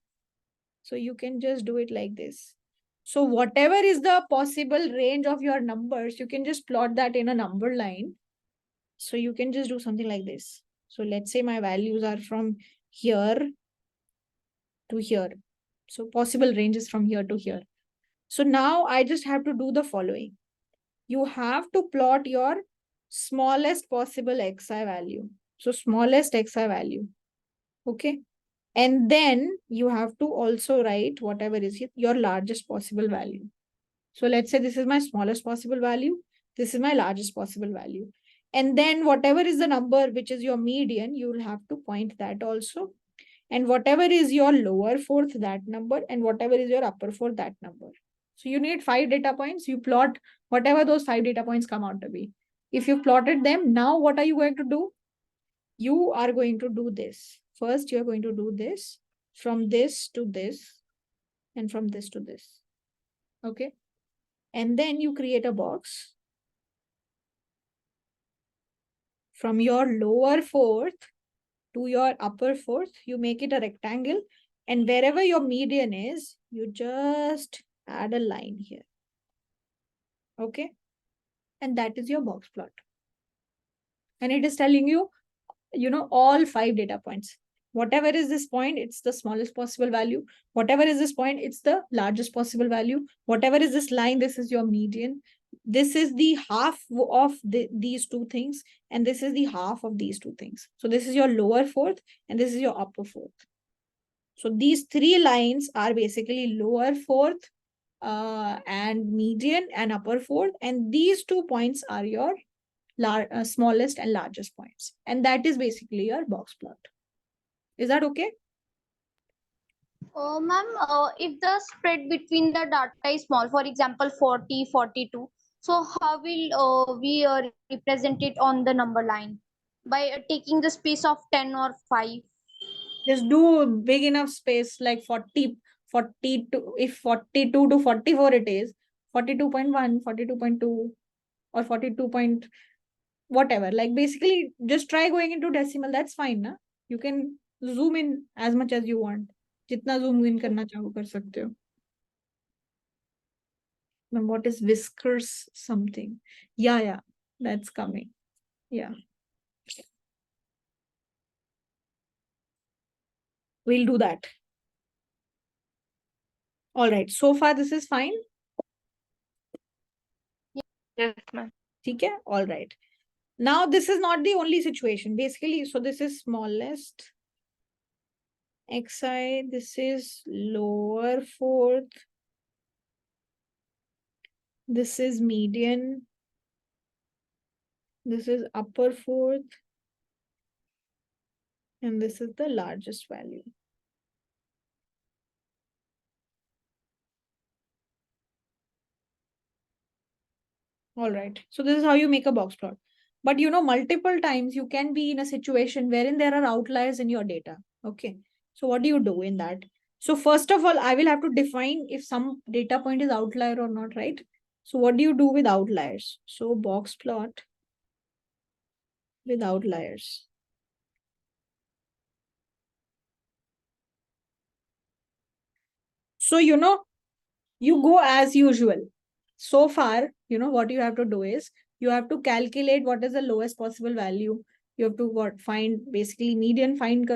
So you can just do it like this. So whatever is the possible range of your numbers, you can just plot that in a number line. So you can just do something like this. So let's say my values are from here to here. So possible range is from here to here. So now I just have to do the following. You have to plot your smallest possible xi value. So smallest xi value. Okay. And then you have to also write whatever is your largest possible value. So let's say this is my smallest possible value. This is my largest possible value. And then whatever is the number which is your median, you will have to point that also. And whatever is your lower fourth, that number. And whatever is your upper fourth, that number. So you need 5 data points. You plot whatever those 5 data points come out to be. If you've plotted them, now what are you going to do? You are going to do this. First, you're going to do this from this to this and from this to this. Okay. And then you create a box from your lower fourth to your upper fourth. You make it a rectangle, and wherever your median is, you just add a line here. Okay. And that is your box plot. And it is telling you, all 5 data points. Whatever is this point, it's the smallest possible value. Whatever is this point, it's the largest possible value. Whatever is this line, this is your median. This is the half of these 2 things, and this is the half of these 2 things. So this is your lower fourth, and this is your upper fourth. So these 3 lines are basically lower fourth, and median and upper fourth, and these 2 points are your smallest and largest points. And that is basically your box plot. Is that okay? Ma'am, if the spread between the data is small, for example 40, 42, so how will we represent it on the number line? By taking the space of 10 or 5? Just do big enough space like 40, 42, if 42 to 44 it is, 42.1, 42.2 or 42 point whatever. Like basically just try going into decimal, that's fine. Na? You can zoom in as much as you want. Jitna zoom in karna chaho kar sakte ho. Then what is whiskers something? Yeah, that's coming. Yeah. We'll do that. All right. So far, this is fine. Yes, ma'am. Okay. All right. Now, this is not the only situation. Basically, so this is smallest xi. This is lower fourth. This is median. This is upper fourth. And this is the largest value. All right. So this is how you make a box plot. But you know, multiple times you can be in a situation wherein there are outliers in your data. Okay. So what do you do in that? So first of all, I will have to define if some data point is outlier or not, right? So what do you do with outliers? So box plot with outliers. So, you know, you go as usual. So far, you know, what you have to do is you have to calculate what is the lowest possible value. You have to find basically median, find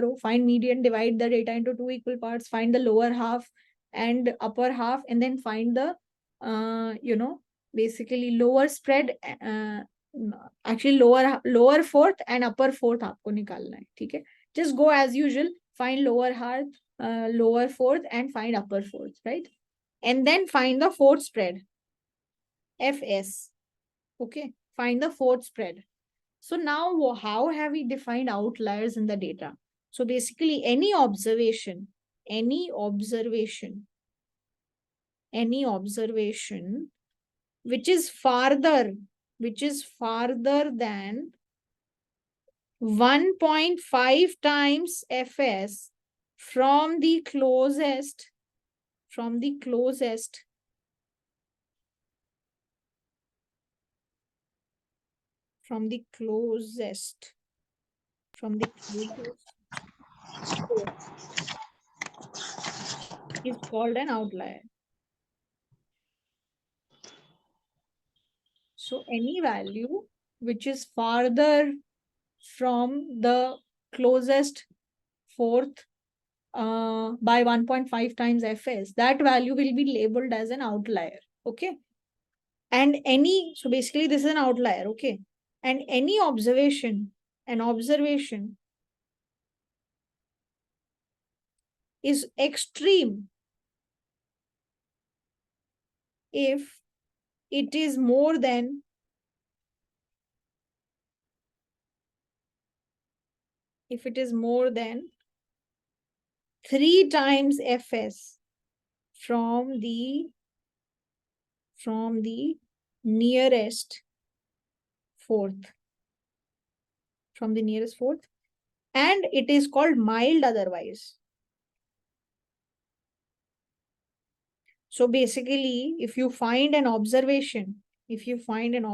median, divide the data into two equal parts, find the lower half and upper half, and then find the, basically lower spread, actually lower fourth and upper fourth आपको निकालना है, ठीक है? Just go as usual, find lower half, lower fourth and find upper fourth, right? And then find the fourth spread, Fs. Okay, find the fourth spread. So now how have we defined outliers in the data? So basically any observation which is farther than 1.5 times Fs from the closest is called an outlier. So any value which is farther from the closest fourth by 1.5 times Fs, that value will be labeled as an outlier. Okay. And so basically this is an outlier. Okay. And any observation is extreme if it is more than 3 times Fs from the nearest fourth. And it is called mild otherwise. So basically, if you find an observation, if you find any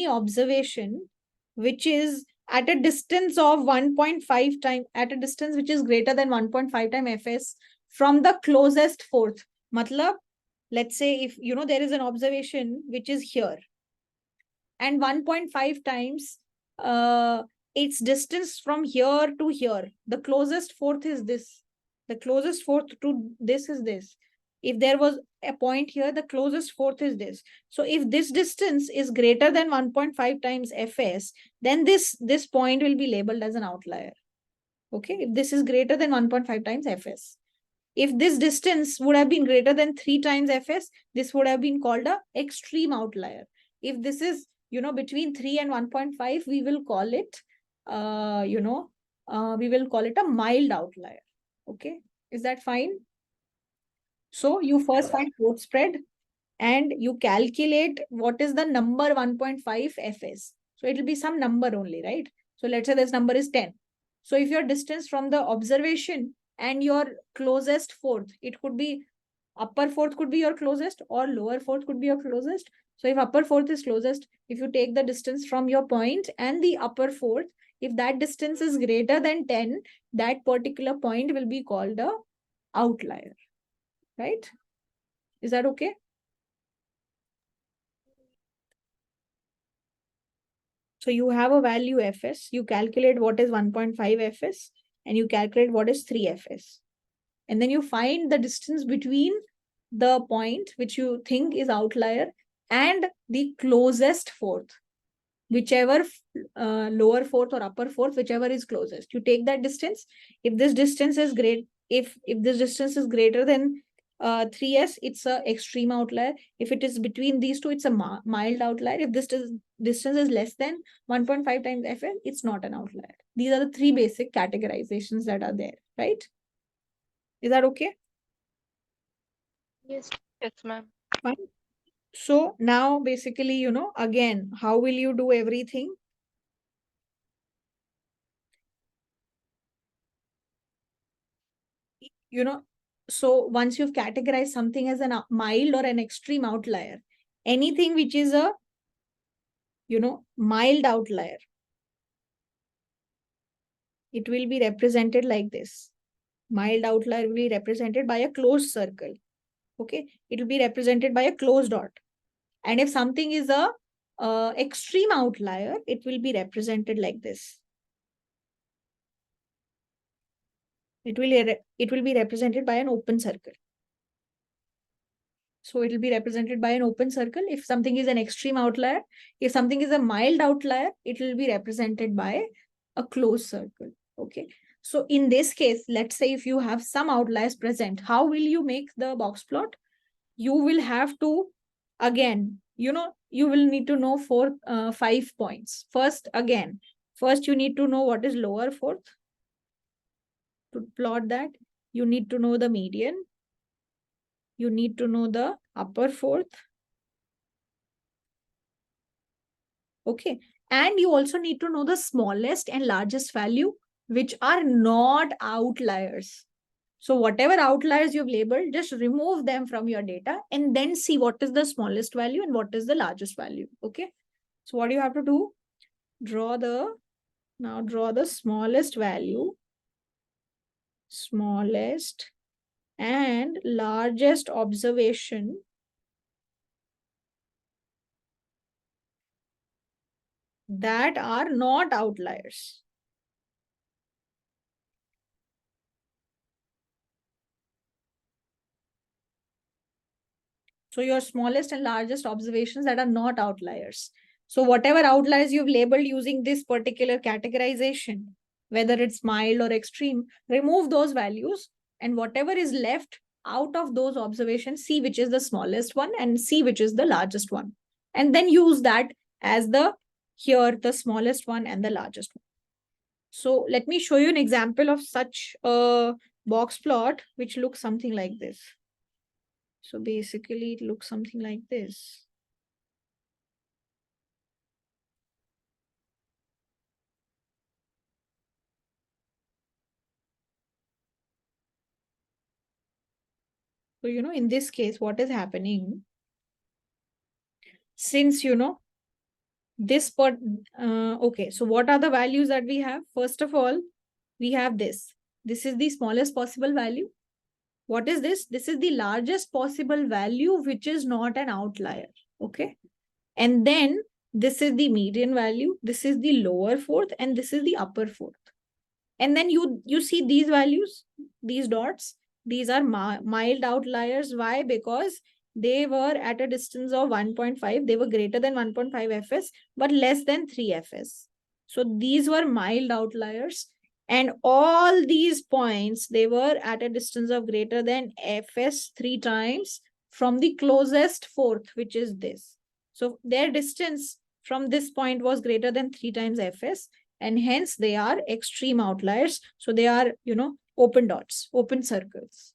observation which is at a distance of 1.5 times, at a distance which is greater than 1.5 times Fs from the closest fourth. Matlab, let's say if, you know, there is an observation which is here and 1.5 times its distance from here to here. The closest fourth is this. The closest fourth to this is this. If there was a point here, the closest fourth is this. So if this distance is greater than 1.5 times Fs, then this point will be labeled as an outlier. Okay, if this is greater than 1.5 times Fs. If this distance would have been greater than 3 times Fs, this would have been called an extreme outlier. If this is between 3 and 1.5, we will call it, we will call it a mild outlier. Okay, is that fine? So you first find port spread and you calculate what is the number 1.5 Fs. So it will be some number only, right? So let's say this number is 10. So if your distance from the observation and your closest fourth, it could be upper fourth could be your closest or lower fourth could be your closest. So if upper fourth is closest, if you take the distance from your point and the upper fourth, if that distance is greater than 10, that particular point will be called a outlier, right? Is that okay? So you have a value Fs, you calculate what is 1.5 Fs and you calculate what is 3 Fs. And then you find the distance between the point which you think is outlier and the closest fourth, whichever lower fourth or upper fourth, whichever is closest. You take that distance. If this distance is great, if this distance is greater than 3s, it's a extreme outlier. If it is between these two, it's a mild outlier. If this distance is less than 1.5 times Fn, it's not an outlier. These are the three basic categorizations that are there, right? Is that okay? Yes. Yes, ma'am. Fine. So now basically, again, how will you do everything? So once you've categorized something as a mild or an extreme outlier, anything which is a, mild outlier, it will be represented like this. Mild outlier will be represented by a closed circle. Okay, it will be represented by a closed dot. And if something is a extreme outlier, it will be represented like this. It will be represented by an open circle. So it will be represented by an open circle. If something is an extreme outlier, if something is a mild outlier, it will be represented by a closed circle. Okay. So in this case, let's say if you have some outliers present, how will you make the box plot? You will have to, again, you will need to know 5 points. First, you need to know what is lower fourth. To plot that, you need to know the median. You need to know the upper fourth. Okay. And you also need to know the smallest and largest value, which are not outliers. So whatever outliers you've labeled, just remove them from your data and then see what is the smallest value and what is the largest value. Okay. So what do you have to do? Draw the smallest value, smallest and largest observation that are not outliers. So your smallest and largest observations that are not outliers. So whatever outliers you've labeled using this particular categorization, whether it's mild or extreme, remove those values, and whatever is left out of those observations, see which is the smallest one and see which is the largest one. And then use that as the smallest one and the largest one. So let me show you an example of such a box plot, which looks something like this. So basically it looks something like this. So, in this case, what is happening? Since, this part, okay, so what are the values that we have? First of all, we have this. This is the smallest possible value. What is this? This is the largest possible value, which is not an outlier. Okay. And then this is the median value. This is the lower fourth and this is the upper fourth. And then you see these values, these dots, these are mild outliers. Why? Because they were at a distance of 1.5. They were greater than 1.5 Fs, but less than 3 Fs. So these were mild outliers. And all these points, they were at a distance of greater than Fs 3 times from the closest fourth, which is this. So their distance from this point was greater than 3 times fs, and hence they are extreme outliers. So they are, open dots, open circles.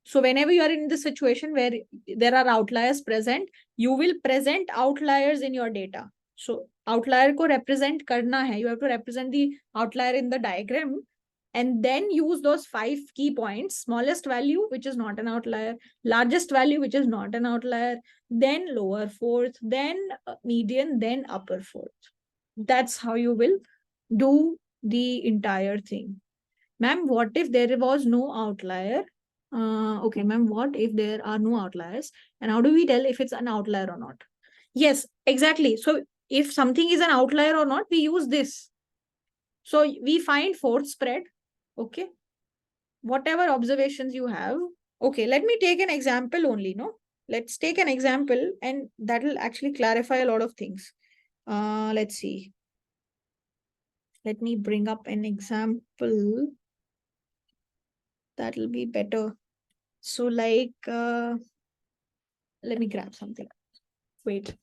So whenever you are in the situation where there are outliers present, you will present outliers in your data. So outlier ko represent karna hai. You have to represent the outlier in the diagram and then use those 5 key points: smallest value, which is not an outlier; largest value, which is not an outlier; then lower fourth; then median; then upper fourth. That's how you will do the entire thing. Ma'am, what if there was no outlier? Okay, ma'am, what if there are no outliers? And how do we tell if it's an outlier or not? Yes, exactly. So if something is an outlier or not, we use this. So we find fourth spread. Okay. Whatever observations you have. Okay, let me take an example only. No, let's take an example and that will actually clarify a lot of things. Let's see. Let me bring up an example. That'll be better. So like, let me grab something. Wait.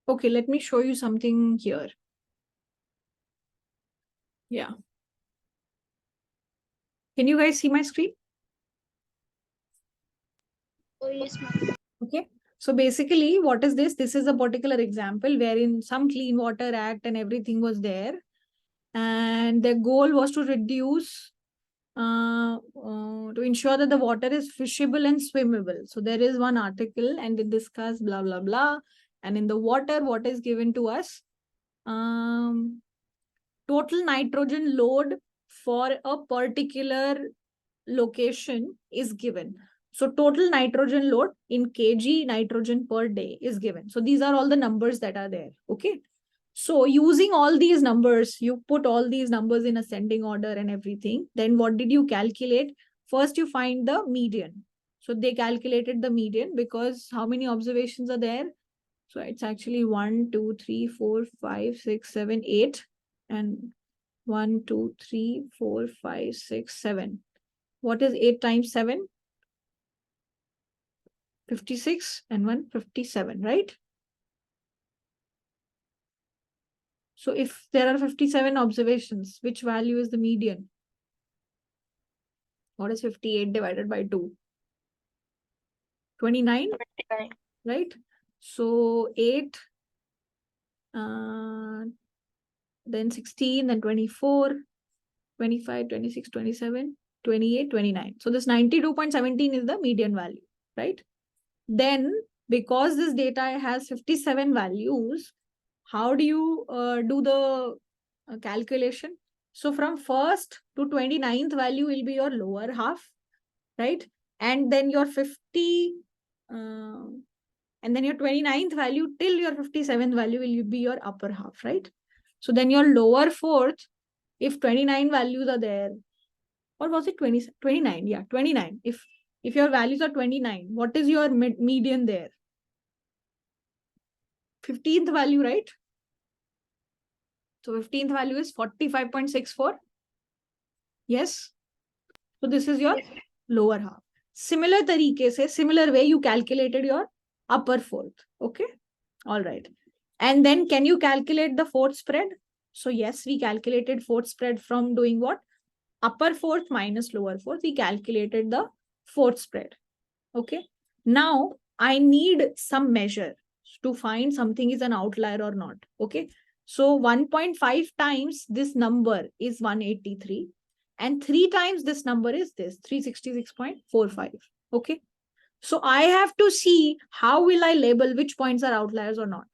Okay, let me show you something here. Yeah. Can you guys see my screen? Oh, yes, ma'am. Okay. So basically, what is this? This is a particular example wherein some Clean Water Act and everything was there. And the goal was to reduce, to ensure that the water is fishable and swimmable. So there is one article and they discuss blah, blah, blah. And in the water, what is given to us? Total nitrogen load for a particular location is given. So total nitrogen load in kg nitrogen per day is given. So these are all the numbers that are there. Okay. So using all these numbers, you put all these numbers in ascending order and everything. Then what did you calculate? First, you find the median. So they calculated the median because how many observations are there? So it's actually 1, 2, 3, 4, 5, 6, 7, 8. And 1, 2, 3, 4, 5, 6, 7. What is 8 times 7? 56 and 157, right? So if there are 57 observations, which value is the median? What is 58 divided by 2? 29, 29. right? So 8, then 16, then 24, 25, 26, 27, 28, 29. So this 92.17 is the median value, right? Then because this data has 57 values, how do you do the calculation? So from 1st to 29th value will be your lower half, right? And then your 50, and then your 29th value till your 57th value will be your upper half, right? So then your lower fourth, if 29 values are there, or was it 20, 29? Yeah, 29. If your values are 29, what is your median there? 15th value, right? So 15th value is 45.64. Yes. So this is your lower half. Similar तरीके से, similar way you calculated your upper fourth. Okay. All right. And then can you calculate the fourth spread? So yes, we calculated fourth spread from doing what? Upper fourth minus lower fourth. We calculated the fourth spread. Okay. Now I need some measure to find something is an outlier or not. Okay. So 1.5 times this number is 183. And 3 times this number is this 366.45. Okay. So I have to see how will I label which points are outliers or not.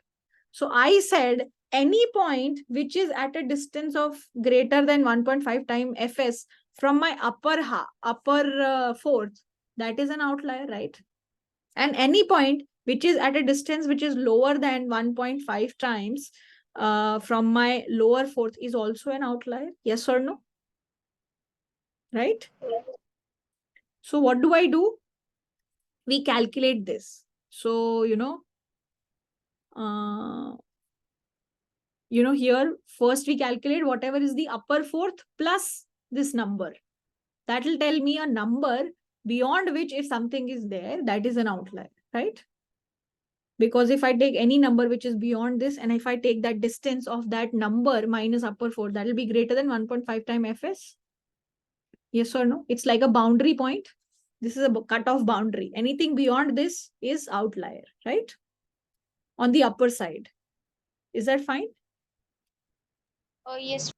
So I said any point which is at a distance of greater than 1.5 times fs from my upper fourth, that is an outlier, right? And any point which is at a distance which is lower than 1.5 times from my lower fourth is also an outlier. Yes or no? Right? So what do I do? We calculate this. So, uh, here first we calculate whatever is the upper fourth plus this number. That will tell me a number beyond which if something is there, that is an outlier, right? Because if I take any number which is beyond this, and if I take that distance of that number minus upper fourth, that will be greater than 1.5 times fs. Yes or no? It's like a boundary point. This is a cutoff boundary. Anything beyond this is outlier, right? On the upper side. Is that fine? Yes.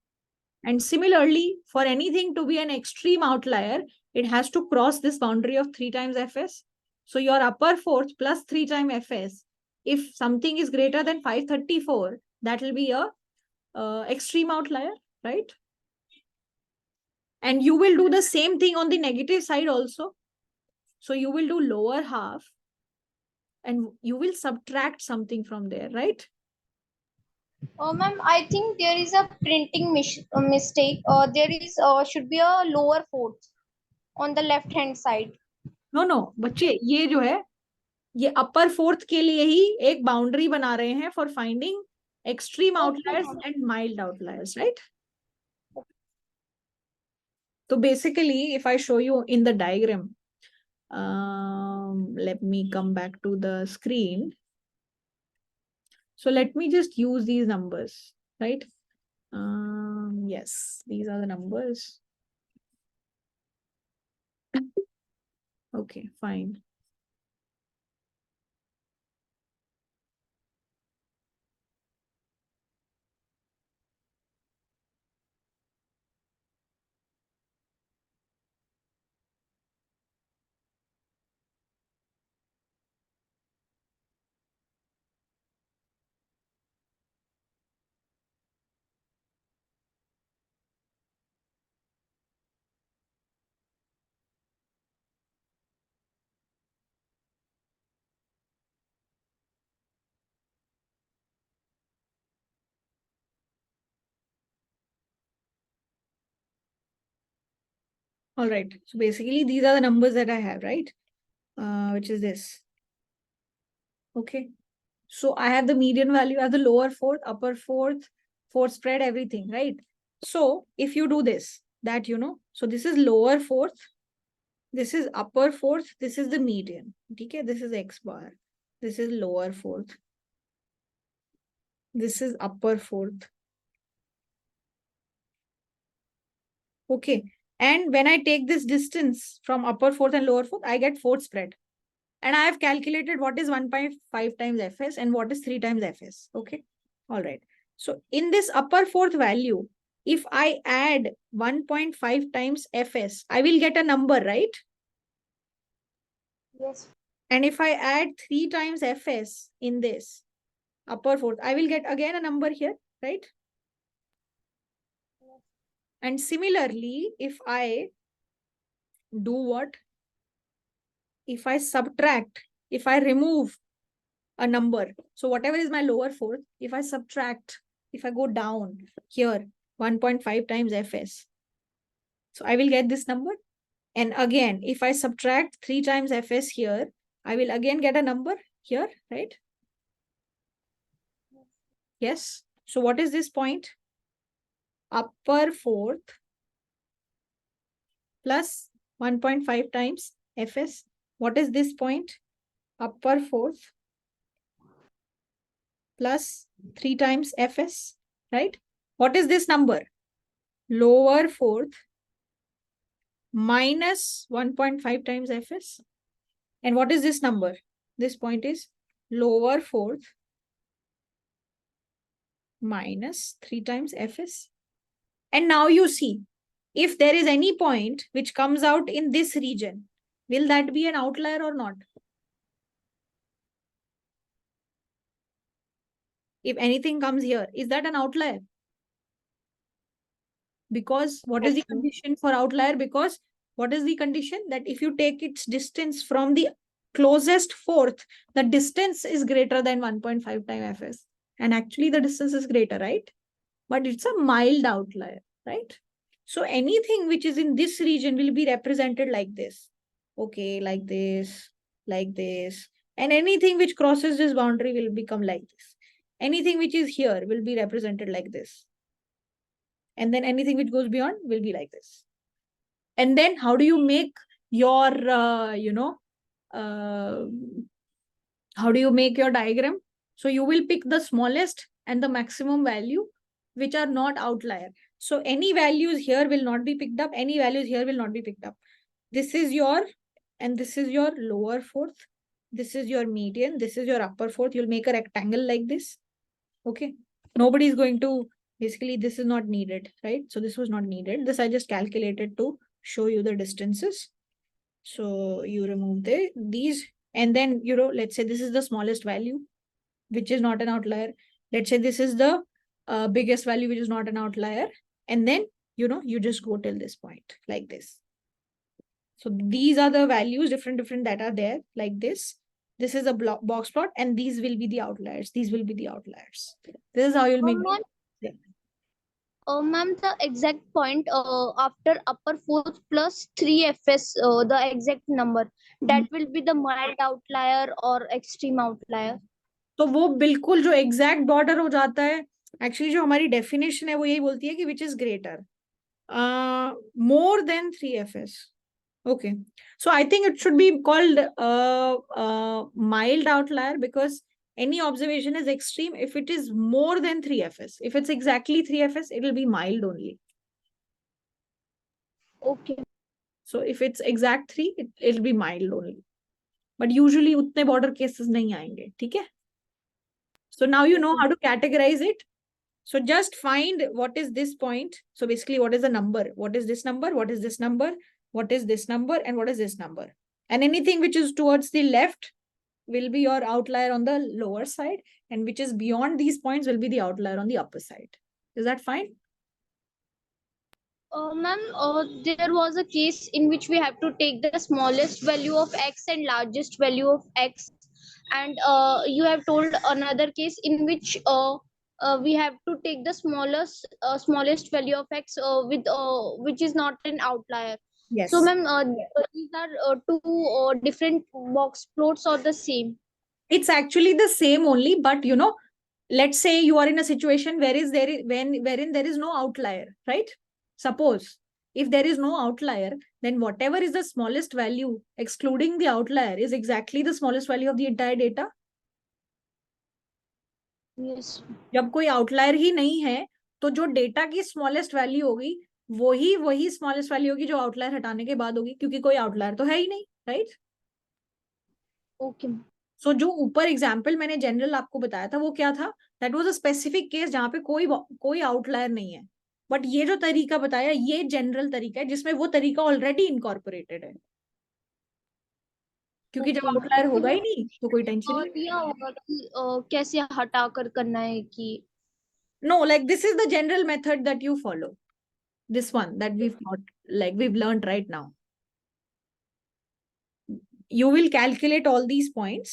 And similarly, for anything to be an extreme outlier, it has to cross this boundary of 3 times fs. So your upper fourth plus 3 times fs, if something is greater than 534, that will be a extreme outlier, right? And you will do the same thing on the negative side also. So you will do lower half and you will subtract something from there, right? Ma'am, I think there is a printing mistake. There is should be a lower fourth on the left hand side. No बच्चे, ये जो है ये अपर fourth के लिए ही एक boundary बना रहे हैं for finding extreme outliers and mild outliers, right? So basically, if I show you in the diagram, let me come back to the screen. So let me just use these numbers, right? Yes, these are the numbers. Okay, fine. All right. So basically, these are the numbers that I have, right? Which is this. Okay. So I have the median value as the lower fourth, upper fourth, fourth spread, everything, right? So if you do this, that, so this is lower fourth, this is upper fourth, this is the median. Okay, this is X bar. This is lower fourth. This is upper fourth. Okay. And when I take this distance from upper fourth and lower fourth, I get fourth spread. And I have calculated what is 1.5 times fs and what is 3 times fs. Okay. All right. So in this upper fourth value, if I add 1.5 times fs, I will get a number, right? Yes. And if I add 3 times fs in this upper fourth, I will get again a number here, right? And similarly, if I do what? If I subtract, if I remove a number, so whatever is my lower fourth, if I subtract, if I go down here, 1.5 times fs, so I will get this number. And again, if I subtract 3 times fs here, I will again get a number here, right? Yes. So what is this point? Upper fourth plus 1.5 times fs. What is this point? Upper fourth plus 3 times fs, right? What is this number? Lower fourth minus 1.5 times fs. And what is this number? This point is lower fourth minus 3 times fs. And now you see, if there is any point which comes out in this region, Will that be an outlier or not? If anything comes here, is that an outlier? Because what is the condition for outlier? Because what is the condition? That if you take its distance from the closest fourth, the distance is greater than 1.5 times Fs. And actually the distance is greater, right? But it's a mild outlier, right? So anything which is in this region will be represented like this. Okay, like this, like this. And anything which crosses this boundary will become like this. Anything which is here will be represented like this. And then anything which goes beyond will be like this. And then how do you make your, how do you make your diagram? So you will pick the smallest and the maximum value, which are not outlier. So any values here will not be picked up. Any values here will not be picked up. This is your, and this is your lower fourth. This is your median. This is your upper fourth. You'll make a rectangle like this. Okay. Nobody is going to, basically this is not needed, right? So this was not needed. This I just calculated to show you the distances. So you remove these, and then, let's say this is the smallest value, which is not an outlier. Let's say this is the biggest value, which is not an outlier. And then, you just go till this point like this. So these are the values, different that are there like this. This is a box plot, and these will be the outliers. These will be the outliers. This is how you'll make. Ma'am, the exact point after upper fourth plus 3fs, the exact number, that will be the mild outlier or extreme outlier. तो वो बिल्कुल जो exact border हो जाता है, actually जो हमारी definition है वो यही बोलती है कि which is greater more than 3fs. Okay, so I think it should be called mild outlier, because any observation is extreme if it is more than 3fs. If it's exactly 3fs, it will be mild only. Okay. So if it's exact 3, it'll be mild only. But usually utne border cases nahi aayenge, theek hai? So now you know how to categorize it. So just find what is this point. So basically, what is the number? What is this number? What is this number? What is this number? And what is this number? And anything which is towards the left will be your outlier on the lower side, and which is beyond these points will be the outlier on the upper side. Is that fine? Ma'am, there was a case in which we have to take the smallest value of x and largest value of x, and you have told another case in which we have to take the smallest value of x with which is not an outlier. Yes. So, ma'am, these are two different box plots or the same? It's actually the same only, but let's say you are in a situation wherein there is no outlier, right? Suppose if there is no outlier, then whatever is the smallest value excluding the outlier is exactly the smallest value of the entire data. Yes. जब कोई outlier ही नहीं है, तो जो data की smallest value होगी वही smallest value होगी जो आउटलायर हटाने के बाद होगी, क्योंकि कोई आउटलायर तो है ही नहीं, राइट? ओके. सो जो ऊपर एग्जाम्पल मैंने जनरल आपको बताया था वो क्या था? That was a specific case जहां पे कोई आउटलायर नहीं है. बट ये जो तरीका बताया ये जनरल तरीका है जिसमें वो तरीका ऑलरेडी इनकॉर्पोरेटेड है, क्योंकि जब आउटलायर होगा ही नहीं तो कोई टेंशन नहीं. होगा कि कैसे हटाकर करना है कि no, like this is the general method that you follow, this one that we've learned right now. You will calculate all these points,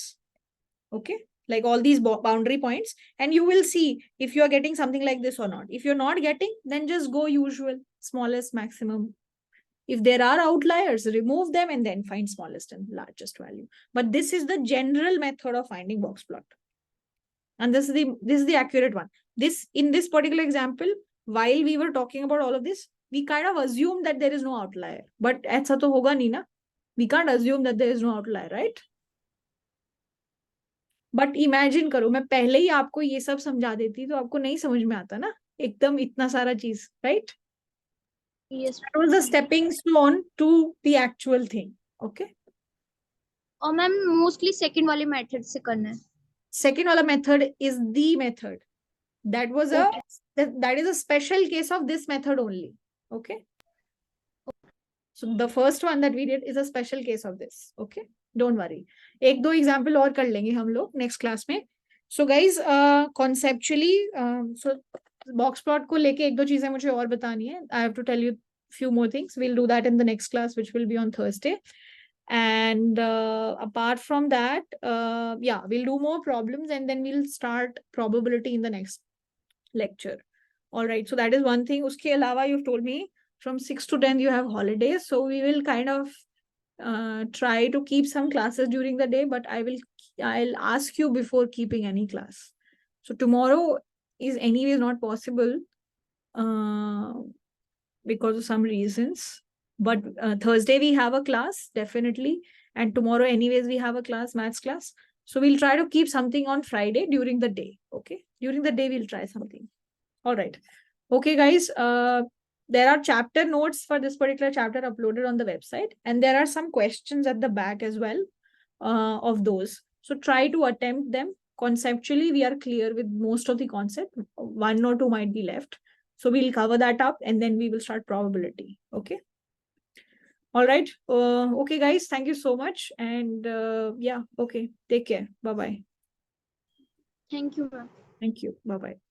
okay, like all these boundary points, and you will see if you are getting something like this or not. If you're not getting, then just go usual, smallest maximum. If there are outliers, remove them and then find smallest and largest value. But this is the general method of finding box plot, and this is the accurate one. In this particular example, while we were talking about all of this, we kind of assumed that there is no outlier, but aisa to hoga nahi na. We can't assume that there is no outlier, right? But imagine करो मैं पहले ही आपको ये सब समझा देती तो आपको नहीं समझ में आता ना एकदम इतना सारा चीज, right? yes, that was a stepping stone to the actual thing. Okay, और मैम मोस्टली सेकंड वाले मेथड से करना है. second wala method is the method that was that is a special case of this method only. Okay, So the first one that we did is a special case of this. Okay, don't worry. एक दो example और कर लेंगे हम लोग next class में. So guys, conceptually, so box plot को लेके एक दो चीजें मुझे और बतानी है. I have to tell you few more things. We'll do that in the next class, which will be on Thursday. And apart from that, yeah, we'll do more problems and then we'll start probability in the next lecture. All right. So that is one thing. Uske alawa, you've told me from 6 to 10 you have holidays. So we will kind of try to keep some classes during the day, but I'll ask you before keeping any class. So tomorrow is anyways not possible because of some reasons. But Thursday we have a class, definitely. And tomorrow anyways we have a class, maths class. So we'll try to keep something on Friday during the day. Okay. During the day, we'll try something. All right. Okay, guys. There are chapter notes for this particular chapter uploaded on the website. And there are some questions at the back as well of those. So try to attempt them. Conceptually, we are clear with most of the concept. One or two might be left. So we'll cover that up and then we will start probability. Okay. All right. Okay, guys. Thank you so much. And yeah, okay. Take care. Bye-bye. Thank you, ma'am. Thank you. Bye-bye.